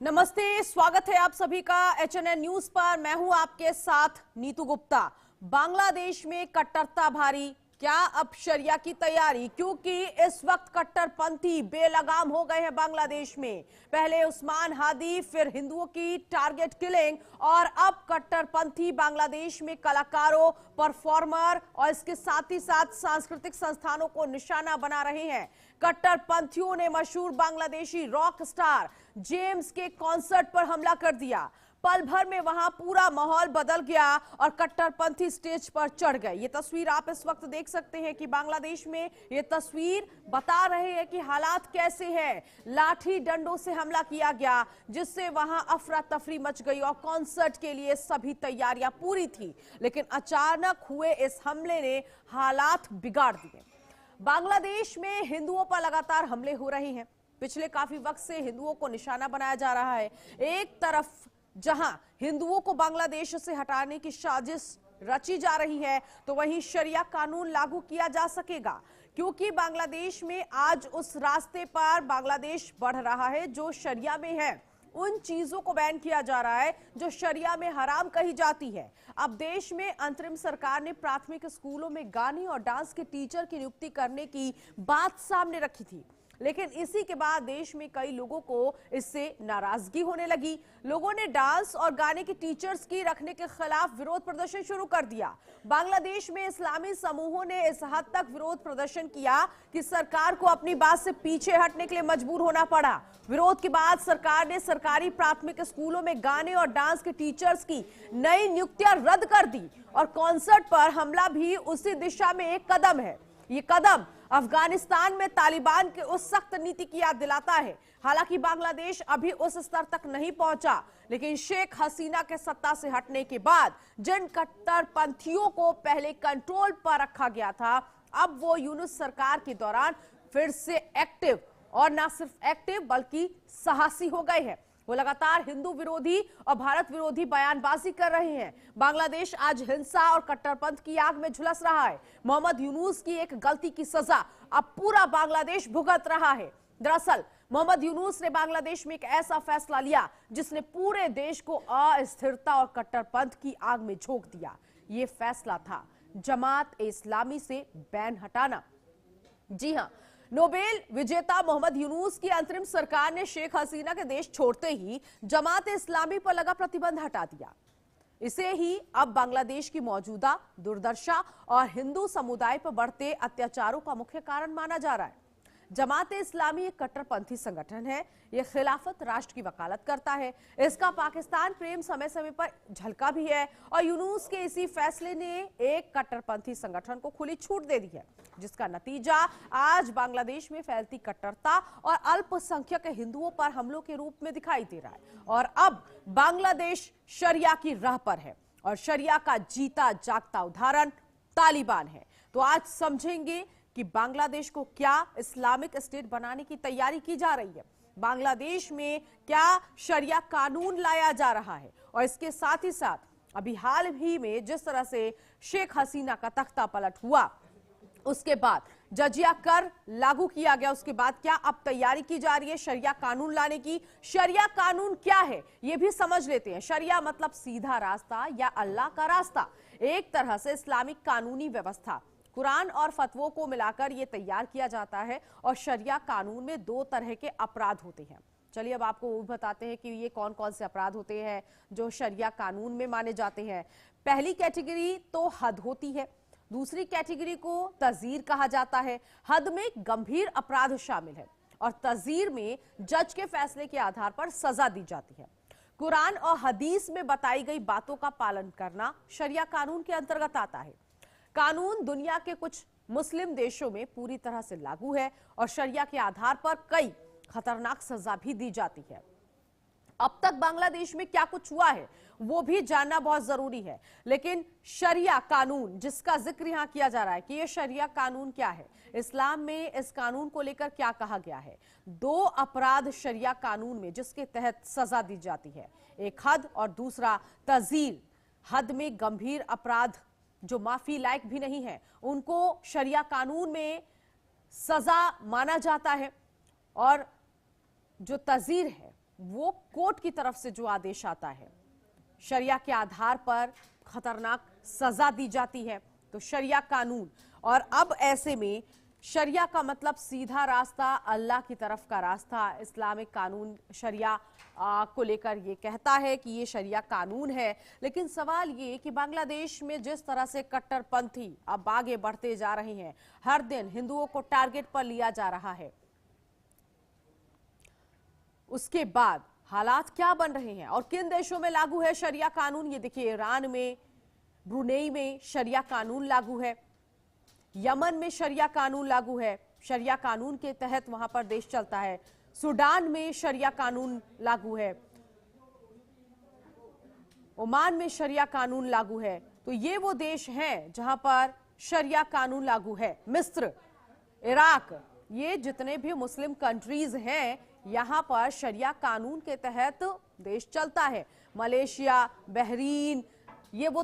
नमस्ते, स्वागत है आप सभी का HNN न्यूज पर। मैं हूं आपके साथ नीतू गुप्ता। बांग्लादेश में कट्टरता भारी, क्या अब शरिया की तैयारी? क्योंकि इस वक्त कट्टरपंथी बेलगाम हो गए हैं बांग्लादेश में। पहले उस्मान हादी, फिर हिंदुओं की टारगेट किलिंग और अब कट्टरपंथी बांग्लादेश में कलाकारों, परफॉर्मर और इसके साथ ही साथ सांस्कृतिक संस्थानों को निशाना बना रहे हैं। कट्टरपंथियों ने मशहूर बांग्लादेशी रॉक स्टार जेम्स के कॉन्सर्ट पर हमला कर दिया। पल भर में वहां पूरा माहौल बदल गया और कट्टरपंथी स्टेज पर चढ़ गए। ये तस्वीर आप इस वक्त देख सकते हैं कि बांग्लादेश में ये तस्वीर बता रहे हैं कि हालात कैसे हैं। लाठी डंडों से हमला किया गया, जिससे वहां अफरा तफरी मच गई और कॉन्सर्ट के लिए सभी तैयारियां पूरी थी, लेकिन अचानक हुए इस हमले ने हालात बिगाड़ दिए। बांग्लादेश में हिंदुओं पर लगातार हमले हो रहे हैं। पिछले काफी वक्त से हिंदुओं को निशाना बनाया जा रहा है। एक तरफ जहां हिंदुओं को बांग्लादेश से हटाने की साजिश रची जा रही है, तो वहीं शरिया कानून लागू किया जा सकेगा, क्योंकि बांग्लादेश में आज उस रास्ते पर बांग्लादेश बढ़ रहा है जो शरिया में है। उन चीजों को बैन किया जा रहा है जो शरिया में हराम कही जाती है। अब देश में अंतरिम सरकार ने प्राथमिक स्कूलों में गाने और डांस के टीचर की नियुक्ति करने की बात सामने रखी थी, लेकिन इसी के बाद देश में कई लोगों को इससे नाराजगी होने लगी। लोगों ने डांस और गाने के टीचर्स की रखने के खिलाफ विरोध प्रदर्शन शुरू कर दिया। बांग्लादेश में इस्लामी समूहों ने इस हद तक विरोध प्रदर्शन किया कि सरकार को अपनी बात से पीछे हटने के लिए मजबूर होना पड़ा। विरोध के बाद सरकार ने सरकारी प्राथमिक स्कूलों में गाने और डांस के टीचर्स की नई नियुक्तियां रद्द कर दी और कॉन्सर्ट पर हमला भी उसी दिशा में एक कदम है। ये कदम अफगानिस्तान में तालिबान के उस सख्त नीति की याद दिलाता है। हालांकि बांग्लादेश अभी उस स्तर तक नहीं पहुंचा, लेकिन शेख हसीना के सत्ता से हटने के बाद जिन कट्टरपंथियों को पहले कंट्रोल पर रखा गया था, अब वो यूनुस सरकार के दौरान फिर से एक्टिव, और ना सिर्फ एक्टिव बल्कि साहसी हो गए हैं। वो लगातार हिंदू विरोधी और भारत विरोधी बयानबाजी कर रहे हैं। बांग्लादेश आज हिंसा और कट्टरपंथ की आग में झुलस रहा है। मोहम्मद यूनुस की एक गलती की सजा अब पूरा बांग्लादेश भुगत रहा है। दरअसल मोहम्मद यूनुस ने बांग्लादेश में एक ऐसा फैसला लिया जिसने पूरे देश को अस्थिरता और कट्टरपंथ की आग में झोंक दिया। ये फैसला था जमात-ए-इस्लामी से बैन हटाना। जी हां, नोबेल विजेता मोहम्मद यूनुस की अंतरिम सरकार ने शेख हसीना के देश छोड़ते ही जमात-ए-इस्लामी पर लगा प्रतिबंध हटा दिया। इसे ही अब बांग्लादेश की मौजूदा दुर्दशा और हिंदू समुदाय पर बढ़ते अत्याचारों का मुख्य कारण माना जा रहा है। जमात-ए-इस्लामी एक कट्टरपंथी संगठन है। यह खिलाफत राष्ट्र की वकालत करता है। इसका पाकिस्तान प्रेम समय समय पर झलका भी है और यूनुस के इसी फैसले ने एक कट्टरपंथी संगठन को खुली छूट दे दी है, जिसका नतीजा आज बांग्लादेश में फैलती कट्टरता और अल्पसंख्यक हिंदुओं पर हमलों के रूप में दिखाई दे रहा है। और अब बांग्लादेश शरिया की राह पर है और शरिया का जीता जागता उदाहरण तालिबान है। तो आज समझेंगे कि बांग्लादेश को क्या इस्लामिक स्टेट बनाने की तैयारी की जा रही है, बांग्लादेश में क्या शरिया कानून लाया जा रहा है, और इसके साथ ही साथ अभी हाल ही में जिस तरह से शेख हसीना का तख्ता पलट हुआ, उसके बाद जजिया कर लागू किया गया, उसके बाद क्या अब तैयारी की जा रही है शरिया कानून लाने की। शरिया कानून क्या है ये भी समझ लेते हैं। शरिया मतलब सीधा रास्ता या अल्लाह का रास्ता, एक तरह से इस्लामिक कानूनी व्यवस्था। कुरान और फतवों को मिलाकर यह तैयार किया जाता है और शरिया कानून में दो तरह के अपराध होते हैं। चलिए अब आपको वो बताते हैं कि ये कौन कौन से अपराध होते हैं जो शरिया कानून में माने जाते हैं। पहली कैटेगरी तो हद होती है, दूसरी कैटेगरी को तज़ीर कहा जाता है। हद में गंभीर अपराध शामिल है और तज़ीर में जज के फैसले के आधार पर सजा दी जाती है। कुरान और हदीस में बताई गई बातों का पालन करना शरिया कानून के अंतर्गत आता है। कानून दुनिया के कुछ मुस्लिम देशों में पूरी तरह से लागू है और शरिया के आधार पर कई खतरनाक सजा भी दी जाती है। अब तक बांग्लादेश में क्या कुछ हुआ है वो भी जानना बहुत जरूरी है, लेकिन शरिया कानून जिसका जिक्र यहां किया जा रहा है कि ये शरिया कानून क्या है, इस्लाम में इस कानून को लेकर क्या कहा गया है। दो अपराध शरिया कानून में जिसके तहत सजा दी जाती है, एक हद और दूसरा तज़ीर। हद में गंभीर अपराध जो माफी लायक भी नहीं है उनको शरिया कानून में सजा माना जाता है, और जो तज़ीर है वो कोर्ट की तरफ से जो आदेश आता है, शरिया के आधार पर खतरनाक सजा दी जाती है, तो शरिया कानून। और अब ऐसे में शरिया का मतलब सीधा रास्ता, अल्लाह की तरफ का रास्ता। इस्लामिक कानून शरिया को लेकर ये कहता है कि ये शरिया कानून है। लेकिन सवाल ये कि बांग्लादेश में जिस तरह से कट्टरपंथी अब आगे बढ़ते जा रहे हैं, हर दिन हिंदुओं को टारगेट पर लिया जा रहा है, उसके बाद हालात क्या बन रहे हैं और किन देशों में लागू है शरिया कानून। ये देखिए, ईरान में, ब्रुनेई में शरिया कानून लागू है, यमन में शरिया कानून लागू है, शरिया कानून के तहत वहां पर देश चलता है। सूडान में शरिया कानून लागू है, ओमान में शरिया कानून लागू है। तो ये वो देश हैं जहां पर शरिया कानून लागू है। मिस्र, इराक, ये जितने भी मुस्लिम कंट्रीज हैं, यहां पर शरिया कानून के तहत देश चलता है। मलेशिया, बहरीन, ये वो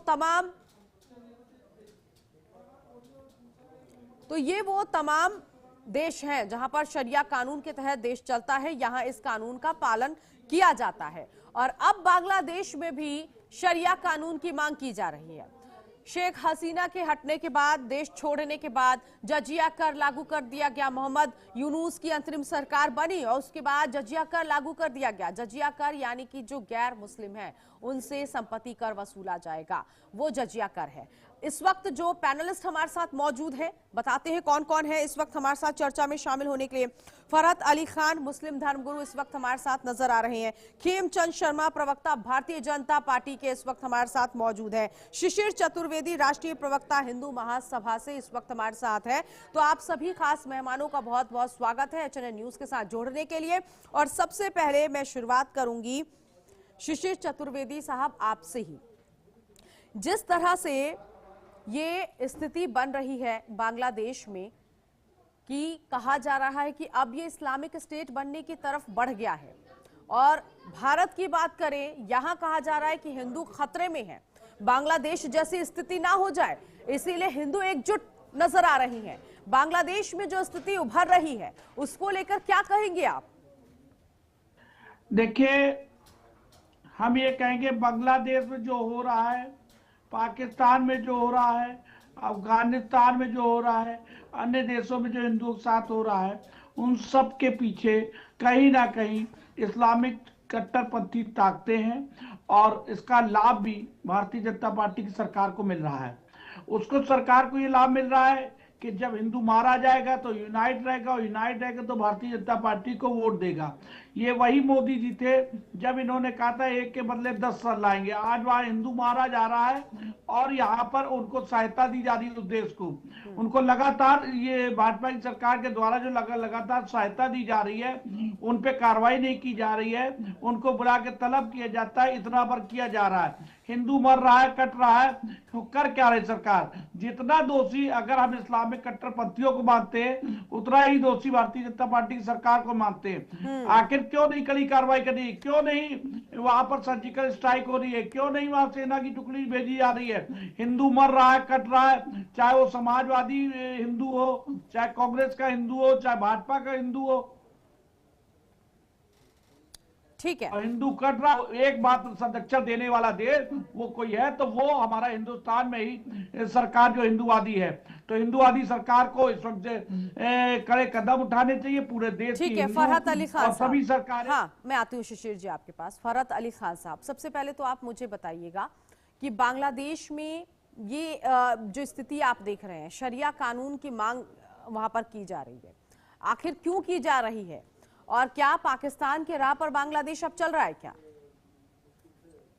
तमाम देश हैं जहां पर शरिया कानून के तहत देश चलता है, यहां इस कानून का पालन किया जाता है। और अब बांग्लादेश में भी शरिया कानून की मांग की जा रही है। शेख हसीना के हटने के बाद, देश छोड़ने के बाद जजिया कर लागू कर दिया गया। मोहम्मद यूनूस की अंतरिम सरकार बनी और उसके बाद जजिया कर लागू कर दिया गया। जजिया कर यानी कि जो गैर मुस्लिम है उनसे संपत्ति कर वसूला जाएगा, वो जजिया कर है। इस वक्त जो पैनलिस्ट हमारे साथ मौजूद हैं, बताते हैं कौन कौन है इस वक्त हमारे साथ चर्चा में शामिल होने के लिए। फरहत अली खान, मुस्लिम धर्मगुरु, इस वक्त हमारे साथ नजर आ रहे हैं। खेमचंद शर्मा, प्रवक्ता भारतीय जनता पार्टी के, इस वक्त हमारे साथ मौजूद है। शिशिर चतुर्वेदी, राष्ट्रीय प्रवक्ता हिंदू महासभा से, इस वक्त हमारे साथ है। तो आप सभी खास मेहमानों का बहुत बहुत स्वागत है एचएनएन न्यूज के साथ जोड़ने के लिए। और सबसे पहले मैं शुरुआत करूंगी शिशिर चतुर्वेदी साहब आपसे ही। जिस तरह से ये स्थिति बन रही है बांग्लादेश में कि कहा जा रहा है कि अब ये इस्लामिक स्टेट बनने की तरफ बढ़ गया है, और भारत की बात करें, यहां कहा जा रहा है कि हिंदू खतरे में है, बांग्लादेश जैसी स्थिति ना हो जाए, इसीलिए हिंदू एकजुट नजर आ रही हैं। बांग्लादेश में जो स्थिति उभर रही है उसको लेकर क्या कहेंगे आप? देखिए, हम ये कहेंगे बांग्लादेश में जो हो रहा है, पाकिस्तान में जो हो रहा है, अफगानिस्तान में जो हो रहा है, अन्य देशों में जो हिंदुओं के साथ हो रहा है, उन सब के पीछे कहीं ना कहीं इस्लामिक कट्टरपंथी ताकते हैं। और इसका लाभ भी भारतीय जनता पार्टी की सरकार को मिल रहा है। उसको सरकार को ये लाभ मिल रहा है कि जब हिंदू मारा जाएगा तो यूनाइट रहेगा, और यूनाइट रहेगा तो भारतीय जनता पार्टी को वोट देगा। ये वही मोदी जी थे जब इन्होंने कहा था 1 के बदले 10 सर लाएंगे। आज वहां हिंदू मारा जा रहा है और यहाँ पर उनको सहायता दी जा रही है। उस देश को उनको लगातार, ये भाजपा की सरकार के द्वारा जो लगातार सहायता दी जा रही है, उन पे कार्रवाई नहीं की जा रही है, उनको बुला के तलब किया जाता है, इतना पर किया जा रहा है। हिंदू मर रहा है, कट रहा है, तो कर क्या रही सरकार? जितना दोषी अगर हम इस्लामिक कट्टरपंथियों को मानते हैं, उतना ही दोषी भारतीय जनता पार्टी की सरकार को मानते हैं। आखिर क्यों नहीं कड़ी कार्रवाई करनी? क्यों नहीं वहां पर सर्जिकल स्ट्राइक हो रही है? क्यों नहीं वहां सेना की टुकड़ी भेजी जा रही है? हिंदू मर रहा है, कट रहा है, चाहे वो समाजवादी हिंदू हो, चाहे कांग्रेस का हिंदू हो, चाहे भाजपा का हिंदू हो, ठीक है। हिंदू कट रहा। एक बात संरक्षण देने वाला देश वो कोई है तो वो हमारा हिंदुस्तान में ही सरकार जो हिंदूवादी है। तो हिंदूवादी सरकार को इस वक्त कड़े कदम उठाने चाहिए पूरे देश की। ठीक है, फरहत अली खान साहब, सभी सरकार। हाँ, मैं आती हूँ शिशिर जी आपके पास। फरहत अली खान साहब, सबसे पहले तो आप मुझे बताइएगा कि बांग्लादेश में ये जो स्थिति आप देख रहे हैं, शरिया कानून की मांग वहां पर की जा रही है, आखिर क्यों की जा रही है, और क्या पाकिस्तान के राह पर बांग्लादेश अब चल रहा है क्या?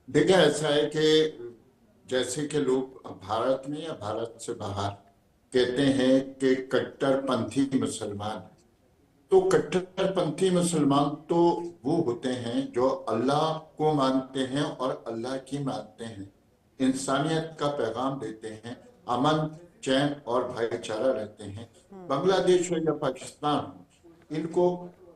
देखिए, ऐसा है कि जैसे कि लोग भारत में या भारत से बाहर कहते हैं कि कट्टरपंथी मुसलमान, तो कट्टरपंथी मुसलमान तो वो होते हैं जो अल्लाह को मानते हैं और अल्लाह की मानते हैं, इंसानियत का पैगाम देते हैं, अमन चैन और भाईचारा रहते हैं। बांग्लादेश हो या पाकिस्तान हो, इनको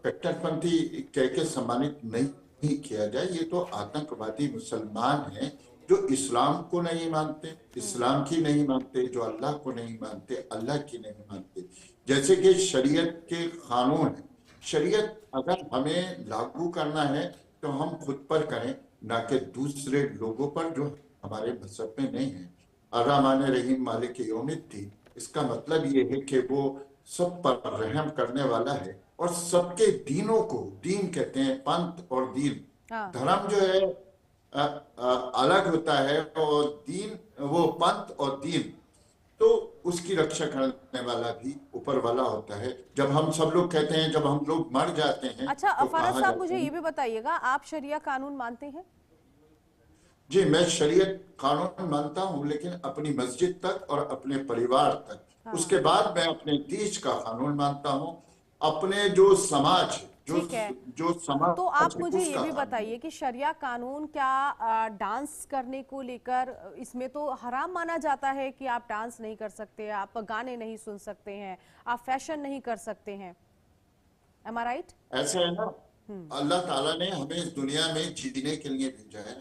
कट्टरपंथी कह के सम्मानित नहीं किया जाए। ये तो आतंकवादी मुसलमान हैं जो इस्लाम को नहीं मानते, इस्लाम की नहीं मानते, जो अल्लाह को नहीं मानते, अल्लाह की नहीं मानते। जैसे कि शरीयत के कानून है, शरीयत अगर हमें लागू करना है तो हम खुद पर करें, ना कि दूसरे लोगों पर जो हमारे मजहब में नहीं है। अर्रहमान रहीम मालिक यौमिद्दीन, इसका मतलब ये है कि वो सब पर रहम करने वाला है और सबके दीनों को, दीन कहते हैं पंथ और दीन, हाँ। धर्म जो है अलग होता है और दीन, वो पंथ और दीन, तो उसकी रक्षा करने वाला भी ऊपर वाला होता है। जब हम सब लोग कहते हैं, जब हम लोग मर जाते हैं अच्छा तो फराज कहा साहब, जाता मुझे है। ये भी बताइएगा, आप शरिया कानून मानते हैं? जी, मैं शरीयत कानून मानता हूं, लेकिन अपनी मस्जिद तक और अपने परिवार तक। हाँ। उसके बाद मैं अपने देश का कानून मानता हूं, अपने जो समाज, जो ठीक है, जो तो समाज आप है मुझे ये उसका भी कानून। बताइए कि शरिया कानून क्या डांस करने को लेकर, इसमें तो हराम माना जाता है कि आप डांस नहीं कर सकते, आप गाने नहीं सुन सकते हैं, आप फैशन नहीं कर सकते हैं। एम आई राइट? ऐसा है ना, अल्लाह ताला ने हमें इस दुनिया में जीने के लिए भेजा है,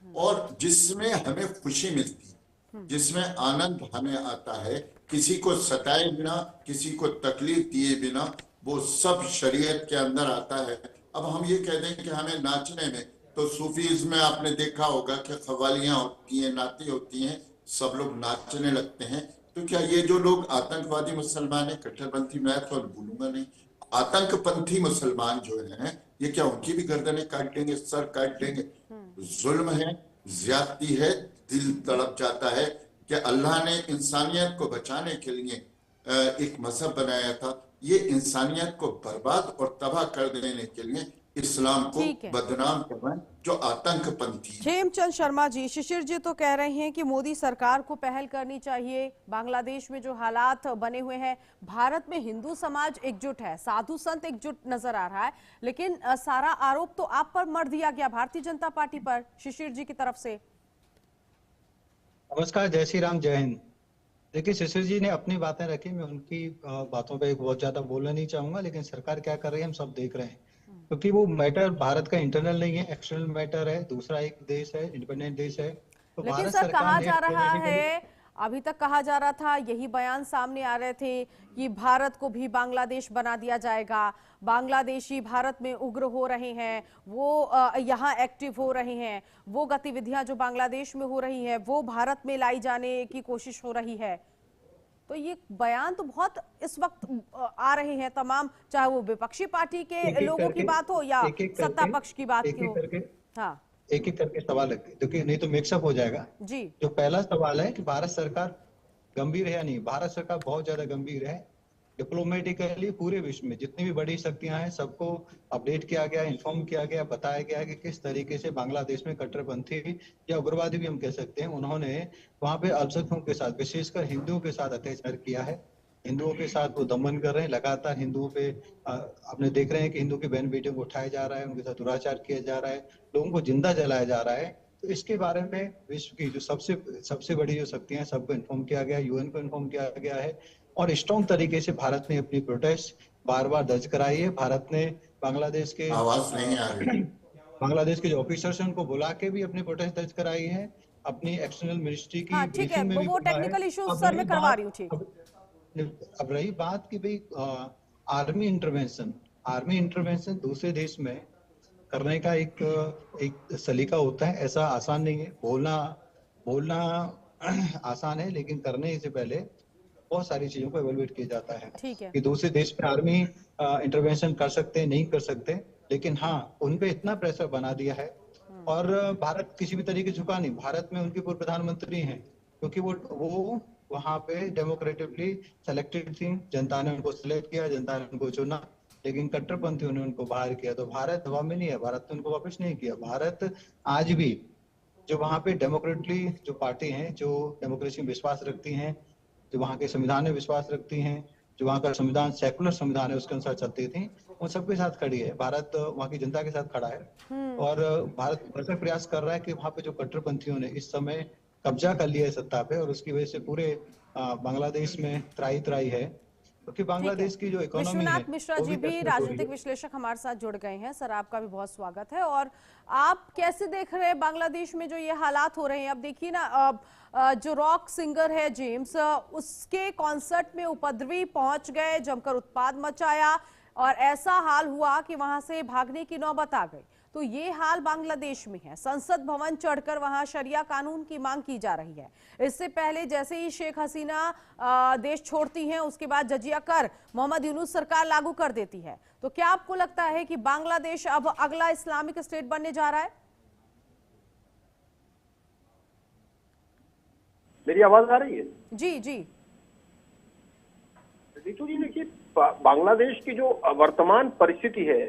और जिसमें हमें खुशी मिलती है, जिसमें आनंद हमें आता है, किसी को सताए बिना, किसी को तकलीफ दिए बिना, वो सब शरीयत के अंदर आता है। अब हम ये कह दें कि हमें नाचने में, तो सूफीज में आपने देखा होगा कि कव्वालियां होती हैं, नाती होती हैं, सब लोग नाचने लगते हैं। तो क्या ये जो लोग आतंकवादी मुसलमान है, कट्टरपंथी, मैं तो भूलूंगा नहीं, आतंकपंथी मुसलमान जो हैं, ये क्या उनकी भी गर्दनें काट देंगे, सर काट देंगे? जुल्म है, ज्यादती है, दिल तड़प जाता है कि अल्लाह ने इंसानियत को बचाने के लिए एक मजहब बनाया था, ये इंसानियत को बर्बाद और तबाह कर देने के लिए इस्लाम को ठीक है। बदनाम कर रहे हैं, जो आतंकपंथी है। खेमचंद शर्मा जी, शिशिर जी तो कह रहे हैं कि मोदी सरकार को पहल करनी चाहिए। बांग्लादेश में जो हालात बने हुए हैं, भारत में हिंदू समाज एकजुट है, साधु संत एकजुट नजर आ रहा है, लेकिन सारा आरोप तो आप पर मढ़ दिया गया, भारतीय जनता पार्टी पर, शिशिर जी की तरफ से। नमस्कार, जय श्री राम, जय हिंद। देखिए, शिशिर जी ने अपनी बातें रखी, मैं उनकी बातों पे बहुत ज्यादा बोलना नहीं चाहूंगा, लेकिन सरकार क्या कर रही है हम सब देख रहे हैं। क्योंकि वो मैटर भारत का इंटरनल नहीं है, एक्सटर्नल मैटर है, दूसरा एक देश है, इंडिपेंडेंट देश है। तो लेकिन भारत सर सरकार कहा ने जा रहा डिप्लोमेटिकली, है, अभी तक कहा जा रहा था, यही बयान सामने आ रहे थे कि भारत को भी बांग्लादेश बना दिया जाएगा, बांग्लादेशी भारत में उग्र हो रहे हैं, वो यहाँ एक्टिव हो रहे हैं, वो गतिविधियां जो बांग्लादेश में हो रही हैं वो भारत में लाई जाने की कोशिश हो रही है। तो ये बयान तो बहुत इस वक्त आ रहे हैं तमाम, चाहे वो विपक्षी पार्टी के एक एक लोगों की करके, बात हो या एक एक सत्ता करके, पक्ष की बात एक की एक हो। करके, हाँ एक एक करके सवाल रखते, क्योंकि नहीं तो मिक्सअप हो जाएगा। जी। जो पहला सवाल है कि भारत सरकार गंभीर है या नहीं, भारत सरकार बहुत ज्यादा गंभीर है। डिप्लोमेटिकली पूरे विश्व में जितनी भी बड़ी शक्तियां हैं सबको अपडेट किया गया, इन्फॉर्म किया गया, बताया गया कि किस तरीके से बांग्लादेश में कट्टरपंथी या उग्रवादी भी हम कह सकते हैं, उन्होंने वहां पे अल्पसंख्यकों के साथ, विशेषकर हिंदुओं के साथ अत्याचार किया है। हिंदुओं के साथ वो दमन कर रहे हैं लगातार। हिंदुओं पे आपने देख रहे हैं कि हिंदू की बहन बेटियों को उठाया जा रहा है, उनके साथ दुराचार किया जा रहा है, लोगों को जिंदा जलाया जा रहा है। तो इसके बारे में विश्व की जो सबसे सबसे बड़ी जो शक्तियां हैं सबको इन्फॉर्म किया गया, यूएन को इन्फॉर्म किया गया है, और स्ट्रॉन्ग तरीके से भारत ने अपनी प्रोटेस्ट बार बार दर्ज कराई है। भारत ने बांग्लादेश के आवाज नहीं आ रही। बांग्लादेश के जो ऑफिसर्स हैं उनको बुला के भी अपनी प्रोटेस्ट दर्ज कराई है, अपनी एक्सटर्नल मिनिस्ट्री की हाँ ठीक है, ब्रीफिंग में भी वो बोला है। टेक्निकल इश्यूज अब सर रही मैं करवा रही हूँ। बात, ठीक। अब रही बात कि भाई आर्मी इंटरवेंशन, आर्मी इंटरवेंशन दूसरे देश में करने का एक सलीका होता है, ऐसा आसान नहीं है। बोलना बोलना आसान है, लेकिन करने से पहले बहुत सारी चीजों को एवेलुएट किया जाता है ठीक है। कि दूसरे देश में आर्मी इंटरवेंशन कर सकते हैं, नहीं कर सकते, लेकिन हाँ उन पे इतना प्रेशर बना दिया है। और भारत किसी भी तरीके झुका नहीं। भारत में उनके पूर्व प्रधानमंत्री हैं, क्योंकि वो वहां पे डेमोक्रेटिकली सिलेक्टेड थी, जनता ने उनको सिलेक्ट किया, जनता ने उनको चुना, लेकिन कट्टरपंथियों ने उनको बाहर किया। तो भारत हवा में नहीं है, भारत ने उनको वापस नहीं किया। भारत आज भी जो वहां पे डेमोक्रेटली जो पार्टी हैं, जो डेमोक्रेसी में विश्वास रखती हैं, जो वहाँ के संविधान में विश्वास रखती हैं, जो वहाँ का संविधान सेकुलर संविधान है उसके अनुसार चलती थी, उन सबके साथ खड़ी है। भारत वहाँ की जनता के साथ खड़ा है, और भारत भरसक प्रयास कर रहा है कि वहाँ पे जो कट्टरपंथियों ने इस समय कब्जा कर लिया है सत्ता पे, और उसकी वजह से पूरे बांग्लादेश में त्राही त्राही है, क्योंकि बांग्लादेश की जो इकोनॉमी है विश्वनाथ मिश्रा वो जी भी टच में हो रही राजनीतिक है। विश्लेषक हमारे साथ जुड़ गए हैं। सर आपका भी बहुत स्वागत है। और आप कैसे देख रहे हैं बांग्लादेश में जो ये हालात हो रहे हैं? अब देखिए ना, जो रॉक सिंगर है जेम्स, उसके कॉन्सर्ट में उपद्रवी पहुंच गए, जमकर उत्पाद मचाया और ऐसा हाल हुआ कि वहां से भागने की नौबत आ गई। तो ये हाल बांग्लादेश में है। संसद भवन चढ़कर वहां शरिया कानून की मांग की जा रही है। इससे पहले जैसे ही शेख हसीना देश छोड़ती हैं, उसके बाद जजिया कर मोहम्मद यूनुस सरकार लागू कर देती है। तो क्या आपको लगता है कि बांग्लादेश अब अगला इस्लामिक स्टेट बनने जा रहा है? मेरी आवाज आ रही है? जी जी। नीतू जी, देखिए, बांग्लादेश की जो वर्तमान परिस्थिति है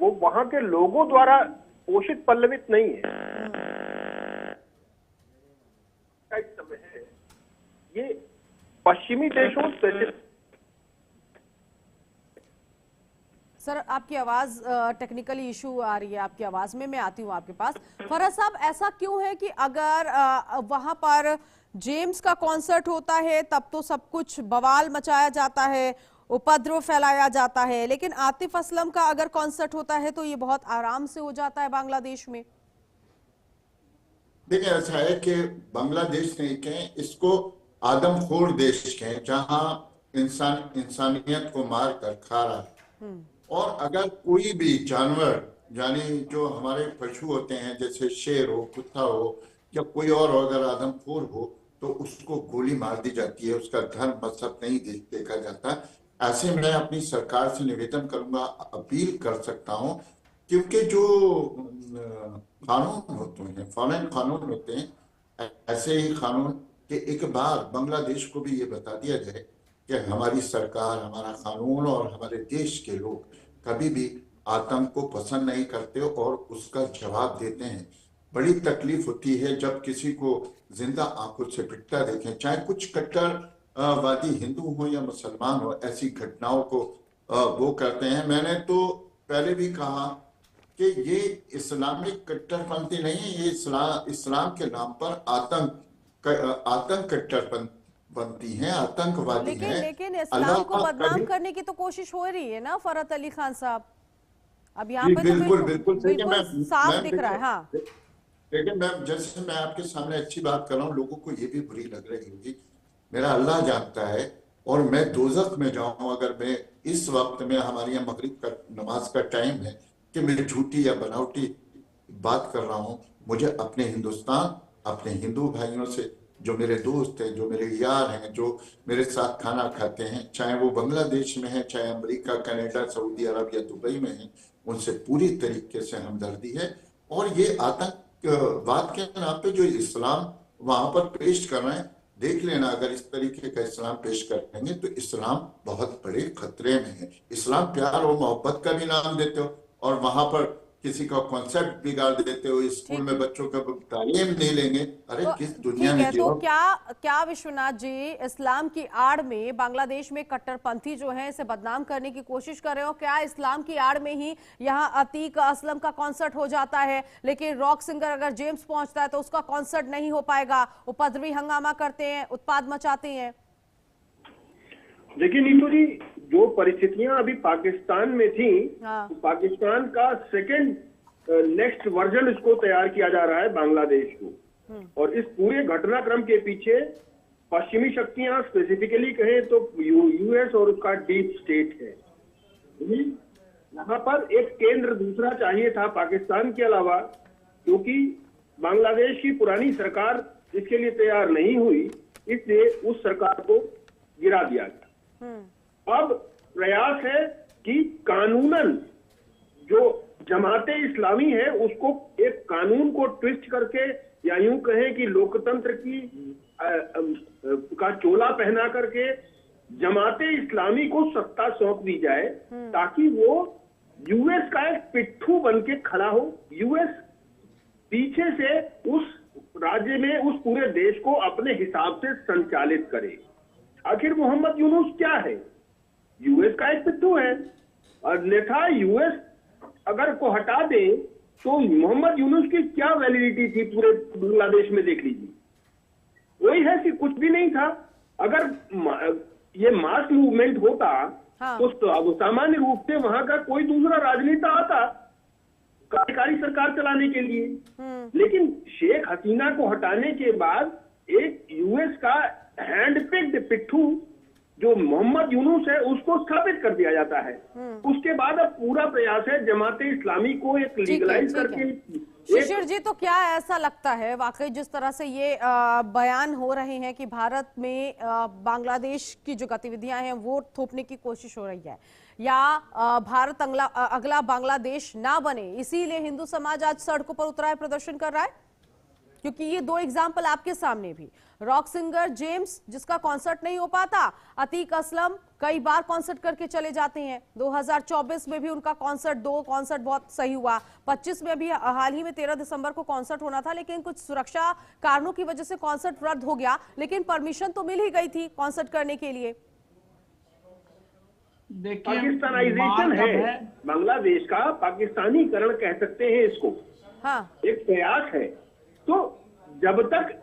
वो वहां के लोगों द्वारा पोषित पल्लवित नहीं है। समय है ये पश्चिमी देशों से। सर, आपकी आवाज टेक्निकली इशू आ रही है आपकी आवाज में। मैं आती हूँ आपके पास। फरहद साहब, ऐसा क्यों है कि अगर वहां पर जेम्स का कॉन्सर्ट होता है तब तो सब कुछ बवाल मचाया जाता है, उपद्रव फैलाया जाता है, लेकिन आतिफ असलम का अगर कॉन्सर्ट होता है तो ये बहुत आराम से हो जाता है बांग्लादेश में? देखिए, ऐसा है कि बांग्लादेश नहीं कहें, इसको आदमखोर देश कहें, जहां इंसानियत को मार कर खा रहा है। और अगर कोई भी जानवर, यानी जो हमारे पशु होते हैं, जैसे शेर हो, कुत्ता हो या कोई और अगर आदमखोर हो, तो उसको गोली मार दी जाती है, उसका धर्म मजहब नहीं देखा जाता। ऐसे में अपनी सरकार से निवेदन करूंगा, अपील कर सकता हूं, क्योंकि जो कानून होते हैं, फॉरेन कानून होते हैं, ऐसे ही कानून कि एक बार बांग्लादेश को भी ये बता दिया जाए कि हमारी सरकार, हमारा कानून और हमारे देश के लोग कभी भी आतंक को पसंद नहीं करते और उसका जवाब देते हैं। बड़ी तकलीफ होती है जब किसी को जिंदा आंखों से पिटता देखें, चाहे कुछ कट्टरवादी हिंदू हो या मुसलमान हो, ऐसी घटनाओं को वो करते हैं। मैंने तो पहले भी कहा कि ये इस्लामिक कट्टरपंथी नहीं है, ये इस्लाम के नाम पर आतंक कट्टरपंथी है, आतंकवादी है। लेकिन इस्लाम को बदनाम करने की तो कोशिश हो रही है ना फरहत अली खान साहब। अब यहाँ पे बिल्कुल साफ दिख रहा है। हाँ, लेकिन मैं, जैसे मैं आपके सामने अच्छी बात कर रहा हूँ, लोगों को ये भी बुरी लग रही होगी। मेरा अल्लाह जानता है, और मैं दोजख में जाऊं अगर मैं इस वक्त में, हमारे यहाँ मगरिब का नमाज का टाइम है, कि मैं झूठी या बनावटी बात कर रहा हूँ। मुझे अपने हिंदुस्तान, अपने हिंदू भाइयों से, जो मेरे दोस्त हैं, जो मेरे यार हैं, जो मेरे साथ खाना खाते हैं, चाहे वो बांग्लादेश में है, चाहे अमेरिका, कनाडा, सऊदी अरब या दुबई में है, उनसे पूरी तरीके से हमदर्दी है। और ये आतंकवाद के नाम पे जो इस्लाम वहां पर पेश कर रहे हैं, देख लेना, अगर इस तरीके का इस्लाम पेश करेंगे तो इस्लाम बहुत बड़े खतरे में है। इस्लाम प्यार और मोहब्बत का भी नाम देते हो और वहां पर किसी का कॉन्सेप्ट बिगाड़ देते हो, स्कूल में बच्चों का तालीम नहीं लेंगे। अरे तो किस दुनिया में तो क्या विश्वनाथ जी, इस्लाम की आड़ में बांग्लादेश में कट्टरपंथी जो है इसे बदनाम करने की कोशिश कर रहे हो? क्या इस्लाम की आड़ में ही यहाँ अतीक असलम का कॉन्सर्ट हो जाता है, लेकिन रॉक सिंगर अगर जेम्स पहुंचता है तो उसका कॉन्सर्ट नहीं हो पाएगा? उपद्रवी हंगामा करते हैं, उत्पाद मचाते हैं। देखिए नीतू जी, जो परिस्थितियां अभी पाकिस्तान में थी, तो पाकिस्तान का सेकंड नेक्स्ट वर्जन इसको तैयार किया जा रहा है बांग्लादेश को। और इस पूरे घटनाक्रम के पीछे पश्चिमी शक्तियां, स्पेसिफिकली कहें तो यूएस और उसका डीप स्टेट है। यहाँ पर एक केंद्र दूसरा चाहिए था पाकिस्तान के अलावा, क्योंकि बांग्लादेश की पुरानी सरकार इसके लिए तैयार नहीं हुई, इसलिए उस सरकार को गिरा दिया गया। अब प्रयास है कि कानूनन जो जमाते इस्लामी है उसको एक कानून को ट्विस्ट करके, या यूं कहें कि लोकतंत्र की का चोला पहना करके जमाते इस्लामी को सत्ता सौंप दी जाए, ताकि वो यूएस का एक पिट्ठू बन के खड़ा हो। यूएस पीछे से उस राज्य में, उस पूरे देश को अपने हिसाब से संचालित करे। आखिर मोहम्मद यूनुस क्या है? यूएस का एक पिट्ठू है। और अन्यथा यूएस अगर को हटा दे तो मोहम्मद यूनुस की क्या वैलिडिटी थी पूरे बांग्लादेश में? देख लीजिए, वही है कि कुछ भी नहीं था। अगर ये मास मूवमेंट होता तो सामान्य रूप से वहां का कोई दूसरा राजनेता आता कार्यकारी सरकार चलाने के लिए। लेकिन शेख हसीना को हटाने के बाद एक यूएस का हैंड पिक्ड पिट्ठू जो मोहम्मद यूनुस है उसको स्थापित कर दिया जाता है। उसके बाद अब पूरा प्रयास है जमाते इस्लामी को एक लीगलाइज करके। शिशिर जी, तो क्या ऐसा लगता है वाकई जिस तरह से ये बयान हो रहे हैं कि भारत में बांग्लादेश की जो गतिविधियां हैं वो थोपने की कोशिश हो रही है, या भारत अगला बांग्लादेश ना बने, इसीलिए हिंदू समाज आज सड़कों पर उतरा है, प्रदर्शन कर रहा है? क्योंकि ये दो एग्जाम्पल आपके सामने भी, रॉक सिंगर जेम्स जिसका कॉन्सर्ट नहीं हो पाता, अतीक असलम कई बार कॉन्सर्ट करके चले जाते हैं। 2024 में भी उनका दो कॉन्सर्ट बहुत सही हुआ। 25 में भी हाल ही में 13 दिसंबर को कॉन्सर्ट होना था, लेकिन कुछ सुरक्षा कारणों की वजह से कॉन्सर्ट रद्द हो गया, लेकिन परमिशन तो मिल ही गई थी कॉन्सर्ट करने के लिए। पाकिस्तानाइजेशन है बांग्लादेश का, पाकिस्तानीकरण कह सकते हैं इसको। हाँ, एक प्रयास है। तो जब तक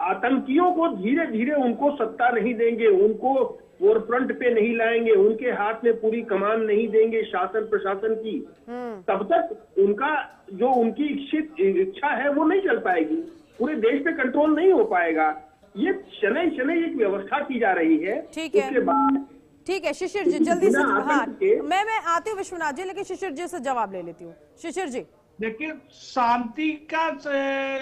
आतंकियों को धीरे धीरे उनको सत्ता नहीं देंगे, उनको फोरफ्रंट पे नहीं लाएंगे, उनके हाथ में पूरी कमान नहीं देंगे शासन प्रशासन की, तब तक उनका जो उनकी इच्छा है वो नहीं चल पाएगी, पूरे देश पे कंट्रोल नहीं हो पाएगा। ये शनै शनै एक व्यवस्था की जा रही है। ठीक है, उसके बाद ठीक है शिशिर जी, जल्दी से हाँ, मैं आती हूँ विश्वनाथ जी, लेकिन शिशिर जी से जवाब ले लेती हूँ। शिशिर जी, देखिए, शांति का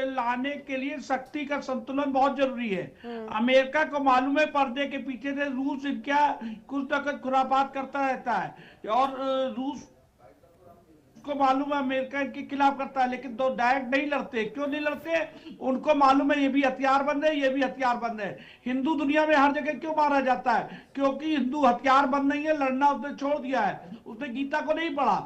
लाने के लिए शक्ति का संतुलन बहुत जरूरी है। अमेरिका को मालूम है पर्दे के पीछे से रूस इनका कुछ तक खुरापात करता रहता है, और रूस को मालूम है अमेरिका इनके खिलाफ करता है, लेकिन दो डायरेक्ट नहीं लड़ते। क्यों नहीं लड़ते? उनको मालूम है ये भी हथियारबंद है, ये भी हथियारबंद है। हिंदू दुनिया में हर जगह क्यों मारा जाता है? क्योंकि हिंदू हथियारबंद नहीं है, लड़ना उसने छोड़ दिया है, उसने गीता को नहीं पढ़ा।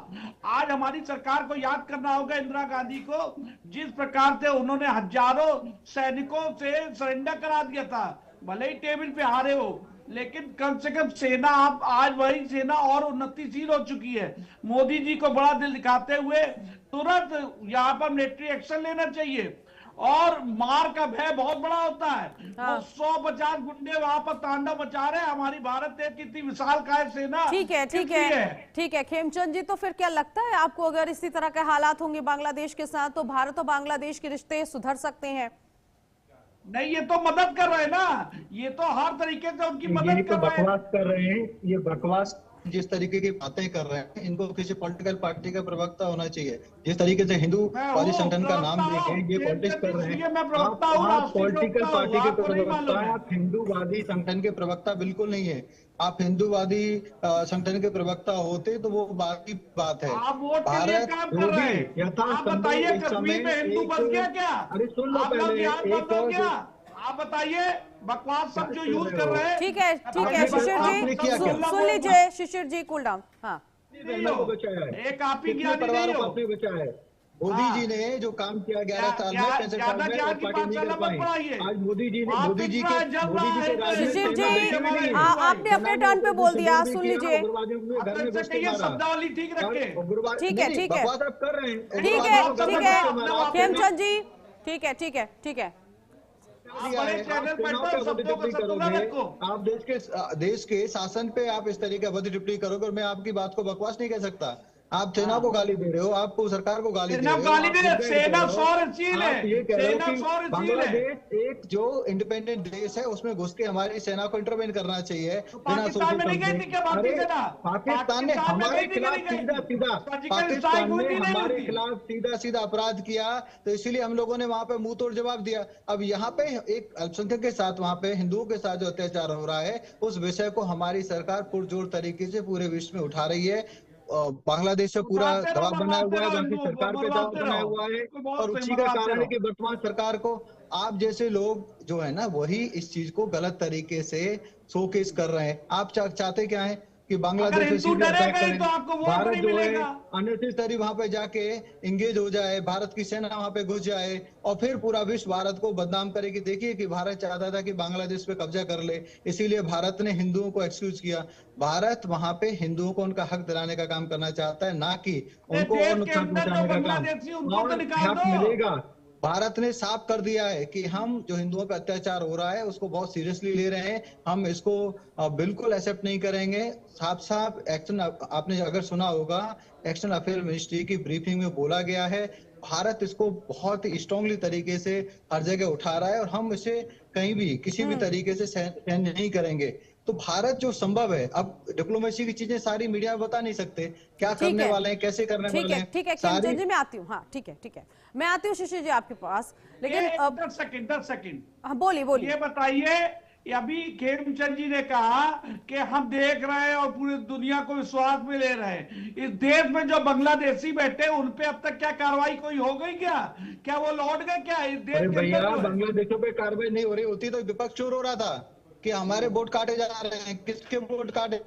आज हमारी सरकार को याद करना होगा इंदिरा गांधी को, जिस प्रकार से उन्होंने हजारों सैनिकों से सरेंडर करा दिया था। भले ही टेबल पे हारे हो, लेकिन कम से कम सेना, आप आज वही सेना और उन्नतिशील हो चुकी है। मोदी जी को बड़ा दिल दिखाते हुए तुरंत यहाँ पर मिलिट्री एक्शन लेना चाहिए, और मार का भय बहुत बड़ा होता है। हाँ। वो 150 गुंडे वहां पर तांडव मचा रहे हैं, हमारी भारत देश की इतनी विशालकाय सेना। ठीक है, ठीक है, ठीक है। खेमचंद जी, तो फिर क्या लगता है आपको, अगर इसी तरह के हालात होंगे बांग्लादेश के साथ, तो भारत और बांग्लादेश के रिश्ते सुधर सकते हैं? नहीं, ये तो मदद कर रहे हैं ना, ये तो हर तरीके से उनकी मदद कर रहे हैं। बकवास कर रहे हैं, ये बकवास जिस तरीके की बातें कर रहे हैं, इनको किसी पॉलिटिकल पार्टी का प्रवक्ता होना चाहिए। जिस तरीके से हिंदू वादी संगठन का नाम लेके ये पॉलिटिक्स कर रहे हैं, आप पॉलिटिकल पार्टी के प्रवक्ता, आप हिंदूवादी संगठन के प्रवक्ता बिल्कुल नहीं है। आप हिंदूवादी संगठन के प्रवक्ता होते तो वो बात की बात है। भारत जो भी यथासंभव कश्मीर में हिंदू बच गया क्या? अरे सुन लो पहले, आप बताइए, बकवास सब जो यूज कर रहे हैं। ठीक है, ठीक है शिशिर जी, सुन लीजिए शिशिर जी, कूल डाउन। हाँ, एक आप ही कितने परिवारों को आपने बचाया है? मोदी जी ने जो काम किया 11 साल में, 65 साल में, पार्टी नहीं कर पाई। आज मोदी जी के शिशिर जी, आपने अपने टर्न पे बोल दिया, सुन लीजिए। शब्दावली ठीक रखे। ठीक है, ठीक है, आप कर रहे हैं, ठीक है, ठीक है खेमचंद जी, ठीक है, ठीक है, ठीक है। आप देश के शासन पे आप इस तरीके का टिप्पणी करोगे, और मैं आपकी बात को बकवास नहीं कह सकता। आप सेना को गाली दे रहे हो, आपको सरकार को गाली दे रहे हो। सेना सौरशील है, ये कह रहे हो कि बांग्लादेश एक जो इंडिपेंडेंट देश है उसमें घुस के हमारी सेना को इंटरवेन करना चाहिए। पाकिस्तान में नहीं गई थी क्या भारतीय सेना? पाकिस्तान ने हमारे खिलाफ सीधा सीधा अपराध किया, तो इसीलिए हम लोगों ने वहां पे मुंह तोड़ जवाब दिया। अब यहाँ पे एक अल्पसंख्यक के साथ, वहां पे हिंदुओं के साथ जो अत्याचार हो रहा है, उस विषय को हमारी सरकार पुरजोर तरीके से पूरे विश्व में उठा रही है। बांग्लादेश से पूरा दबाव बनाया हुआ है, बाकी सरकार पे दबाव बनाया हुआ है, और उसी का कारण है कि वर्तमान सरकार को आप जैसे लोग जो है ना, वही इस चीज को गलत तरीके से शोकेस कर रहे हैं। आप चाहते क्या है कि बांग्लादेश तो भारत जो है अननेसेसरी वहां पे जाके इंगेज हो जाए, भारत की सेना वहां पे घुस जाए, और फिर पूरा विश्व भारत को बदनाम करे कि देखिए कि भारत चाहता था कि बांग्लादेश पे कब्जा कर ले, इसीलिए भारत ने हिंदुओं को एक्सक्यूज किया। भारत वहां पे हिंदुओं को उनका हक दिलाने का काम करना चाहता है, ना कि उनको और नुकसान पहुंचाने का काम। और हक मिलेगा। भारत ने साफ कर दिया है कि हम जो हिंदुओं पर अत्याचार हो रहा है उसको बहुत सीरियसली ले रहे हैं, हम इसको बिल्कुल एक्सेप्ट नहीं करेंगे। साफ साफ एक्शन, आपने अगर सुना होगा, एक्शन अफेयर मिनिस्ट्री की ब्रीफिंग में बोला गया है, भारत इसको बहुत ही स्ट्रांगली तरीके से हर जगह उठा रहा है, और हम इसे कहीं भी किसी भी तरीके से सहन नहीं करेंगे। तो भारत जो संभव है, अब डिप्लोमेसी की चीजें सारी मीडिया में बता नहीं सकते, क्या ठीक करने है, वाले हैं, कैसे करने वाले हैं, ठीक है सारी। जी मैं आती हूँ। हाँ ठीक है, मैं आती हूँ शिशिर जी आपके पास, लेकिन अब 10 सेकंड हाँ बोलिए। ये बताइए, अभी खेमचंद जी ने कहा कि हम देख रहे हैं और पूरी दुनिया को विश्वास में ले रहे हैं। इस देश में जो बांग्लादेशी बैठे उन पे अब तक क्या कार्रवाई कोई हो गई क्या वो लौट गए क्या इस देश अरे के भैया, अंदर जो है? बांग्लादेशों पे कार्रवाई नहीं हो रही होती तो विपक्ष चोर हो रहा था कि हमारे वोट काटे जा रहे हैं। किसके वोट काटे?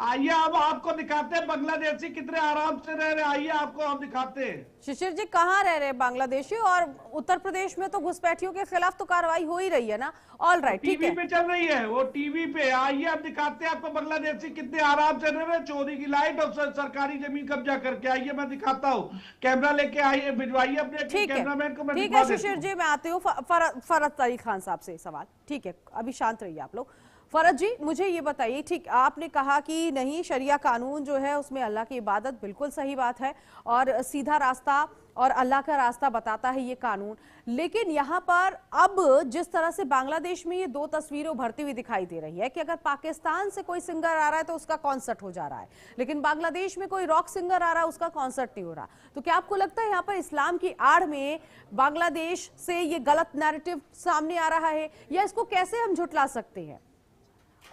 आइए अब आपको दिखाते हैं बांग्लादेशी कितने आराम से रह रहे हैं। आइए आपको हम दिखाते हैं। शिशिर जी कहाँ रह रहे हैं बांग्लादेशी, और उत्तर प्रदेश में तो घुसपैठियों के खिलाफ तो कार्रवाई हो ही रही है ना। ऑल राइट, ठीक टीवी है, पे चल रही है वो, टीवी पे। आइए अब दिखाते हैं आपको बांग्लादेशी कितने आराम से रह रहे हैं, चोरी की लाइट और सरकारी जमीन कब्जा करके। आइए मैं दिखाता हूँ, कैमरा लेके आइए, भिजवाइए अपने कैमरामैन को, मैं ठीक दिखा है देता शिशिर हूं। जी मैं आती हूँ फरत अली खान साहब से सवाल। ठीक है, अभी शांत रहिए आप लोग। फरत जी मुझे ये बताइए, ठीक आपने कहा कि नहीं शरिया कानून जो है उसमें अल्लाह की इबादत, बिल्कुल सही बात है, और सीधा रास्ता और अल्लाह का रास्ता बताता है ये कानून। लेकिन यहाँ पर अब जिस तरह से बांग्लादेश में ये दो तस्वीरें उभरती हुई दिखाई दे रही है कि अगर पाकिस्तान से कोई सिंगर आ रहा है तो उसका कॉन्सर्ट हो जा रहा है, लेकिन बांग्लादेश में कोई रॉक सिंगर आ रहा है उसका कॉन्सर्ट नहीं हो रहा, तो क्या आपको लगता है यहाँ पर इस्लाम की आड़ में बांग्लादेश से ये गलत नैरेटिव सामने आ रहा है, या इसको कैसे हम झुटला सकते हैं?